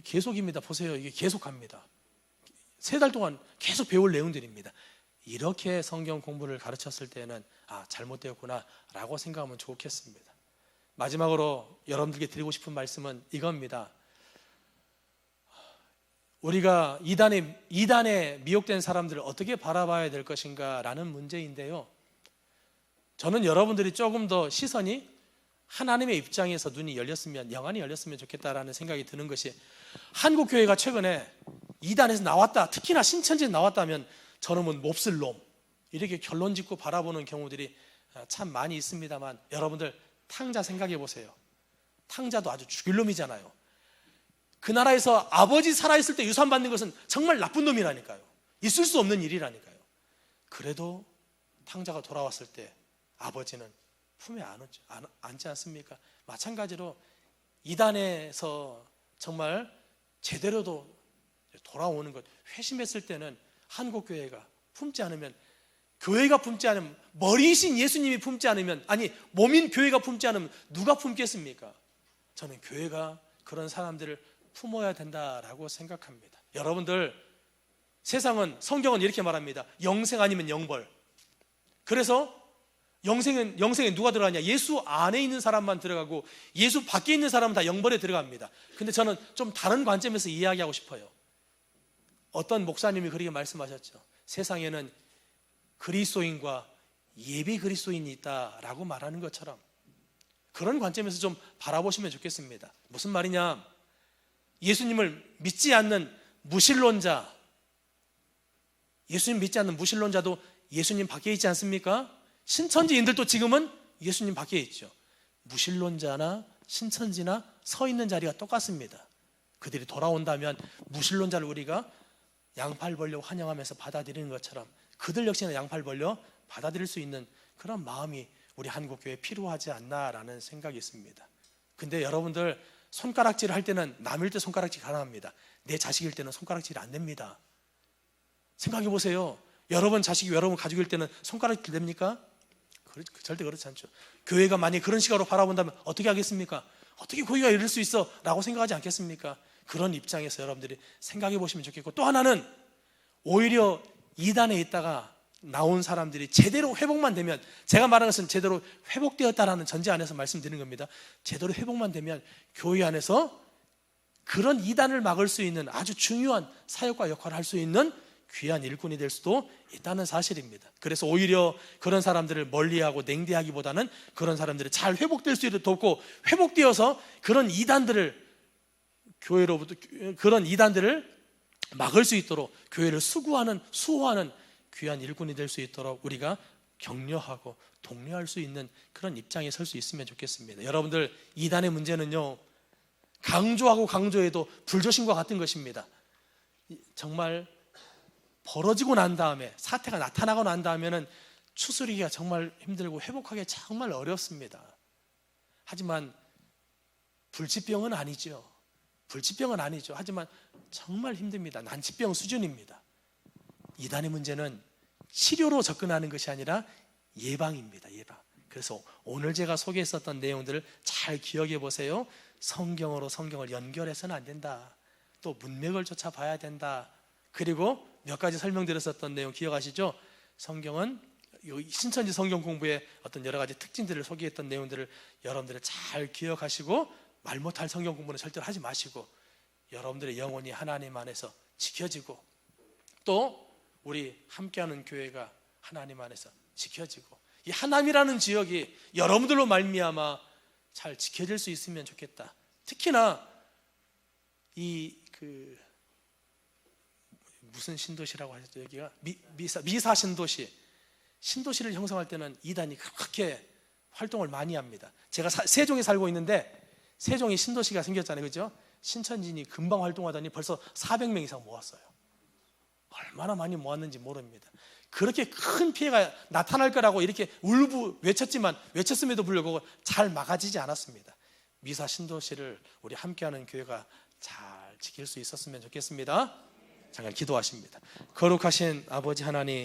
계속입니다. 보세요. 이게 계속합니다. 3달 동안 계속 배울 내용들입니다. 이렇게 성경 공부를 가르쳤을 때는 잘못되었구나 라고 생각하면 좋겠습니다. 마지막으로 여러분들께 드리고 싶은 말씀은 이겁니다. 우리가 이단에 미혹된 사람들을 어떻게 바라봐야 될 것인가 라는 문제인데요, 저는 여러분들이 조금 더 시선이 하나님의 입장에서 눈이 열렸으면, 영안이 열렸으면 좋겠다라는 생각이 드는 것이, 한국교회가 최근에 이단에서 나왔다, 특히나 신천지에서 나왔다면 저놈은 몹쓸 놈 이렇게 결론 짓고 바라보는 경우들이 참 많이 있습니다만, 여러분들 탕자 생각해 보세요. 탕자도 아주 죽일 놈이잖아요. 그 나라에서 아버지 살아있을 때 유산 받는 것은 정말 나쁜 놈이라니까요. 있을 수 없는 일이라니까요. 그래도 탕자가 돌아왔을 때 아버지는 품에 안지 않습니까? 마찬가지로 이단에서 정말 제대로도 돌아오는 것, 회심했을 때는 한국교회가 품지 않으면, 교회가 품지 않으면, 머리이신 예수님이 품지 않으면, 아니 몸인 교회가 품지 않으면 누가 품겠습니까? 저는 교회가 그런 사람들을 품어야 된다라고 생각합니다. 여러분들, 세상은, 성경은 이렇게 말합니다. 영생 아니면 영벌. 그래서 영생에 누가 들어가냐? 예수 안에 있는 사람만 들어가고 예수 밖에 있는 사람은 다 영벌에 들어갑니다. 근데 저는 좀 다른 관점에서 이야기하고 싶어요. 어떤 목사님이 그렇게 말씀하셨죠. 세상에는 그리스도인과 예비 그리스도인이 있다라고 말하는 것처럼 그런 관점에서 좀 바라보시면 좋겠습니다. 무슨 말이냐? 예수님을 믿지 않는 무신론자, 예수님 믿지 않는 무신론자도 예수님 밖에 있지 않습니까? 신천지인들도 지금은 예수님 밖에 있죠. 무신론자나 신천지나 서 있는 자리가 똑같습니다. 그들이 돌아온다면 무신론자를 우리가 양팔 벌려 환영하면서 받아들이는 것처럼 그들 역시나 양팔 벌려 받아들일 수 있는 그런 마음이 우리 한국교회에 필요하지 않나라는 생각이 있습니다. 근데 여러분들, 손가락질 할 때는 남일 때 손가락질 가능합니다. 내 자식일 때는 손가락질이 안 됩니다. 생각해 보세요. 여러분 자식이 여러분 가족일 때는 손가락질 됩니까? 절대 그렇지 않죠. 교회가 만약에 그런 시각으로 바라본다면 어떻게 하겠습니까? 어떻게 거기가 이럴 수 있어? 라고 생각하지 않겠습니까? 그런 입장에서 여러분들이 생각해 보시면 좋겠고, 또 하나는 오히려 이단에 있다가 나온 사람들이 제대로 회복만 되면, 제가 말하는 것은 제대로 회복되었다라는 전제 안에서 말씀드리는 겁니다. 제대로 회복만 되면 교회 안에서 그런 이단을 막을 수 있는 아주 중요한 사역과 역할을 할 수 있는 귀한 일꾼이 될 수도 있다는 사실입니다. 그래서 오히려 그런 사람들을 멀리하고 냉대하기보다는 그런 사람들이 잘 회복될 수 있도록 돕고, 회복되어서 그런 이단들을, 교회로부터 그런 이단들을 막을 수 있도록 교회를 수호하는 귀한 일꾼이 될 수 있도록 우리가 격려하고 독려할 수 있는 그런 입장에 설 수 있으면 좋겠습니다. 여러분들, 이단의 문제는요, 강조하고 강조해도 불조심과 같은 것입니다. 정말 벌어지고 난 다음에, 사태가 나타나고 난 다음에는 추스리기가 정말 힘들고 회복하기가 정말 어렵습니다. 하지만 불치병은 아니죠. 하지만 정말 힘듭니다. 난치병 수준입니다. 이단의 문제는 치료로 접근하는 것이 아니라 예방입니다. 예방. 그래서 오늘 제가 소개했었던 내용들을 잘 기억해 보세요. 성경을 연결해서는 안 된다. 또 문맥을 쫓아봐야 된다. 그리고 몇 가지 설명드렸었던 내용 기억하시죠? 성경은 신천지 성경 공부의 어떤 여러 가지 특징들을 소개했던 내용들을 여러분들이 잘 기억하시고, 말 못할 성경 공부는 절대로 하지 마시고, 여러분들의 영혼이 하나님 안에서 지켜지고, 또 우리 함께하는 교회가 하나님 안에서 지켜지고, 이 하남이라는 지역이 여러분들로 말미암아 잘 지켜질 수 있으면 좋겠다. 특히나 무슨 신도시라고 하셨죠? 여기가 미사 신도시를 형성할 때는 이단이 그렇게 활동을 많이 합니다. 제가 세종에 살고 있는데 세종에 신도시가 생겼잖아요, 그죠? 신천진이 금방 활동하더니 벌써 400명 이상 모았어요. 얼마나 많이 모았는지 모릅니다. 그렇게 큰 피해가 나타날 거라고 이렇게 울부 외쳤음에도 불구하고 잘 막아지지 않았습니다. 미사 신도시를 우리 함께하는 교회가 잘 지킬 수 있었으면 좋겠습니다. 잠깐 기도하십니다. 거룩하신 아버지 하나님,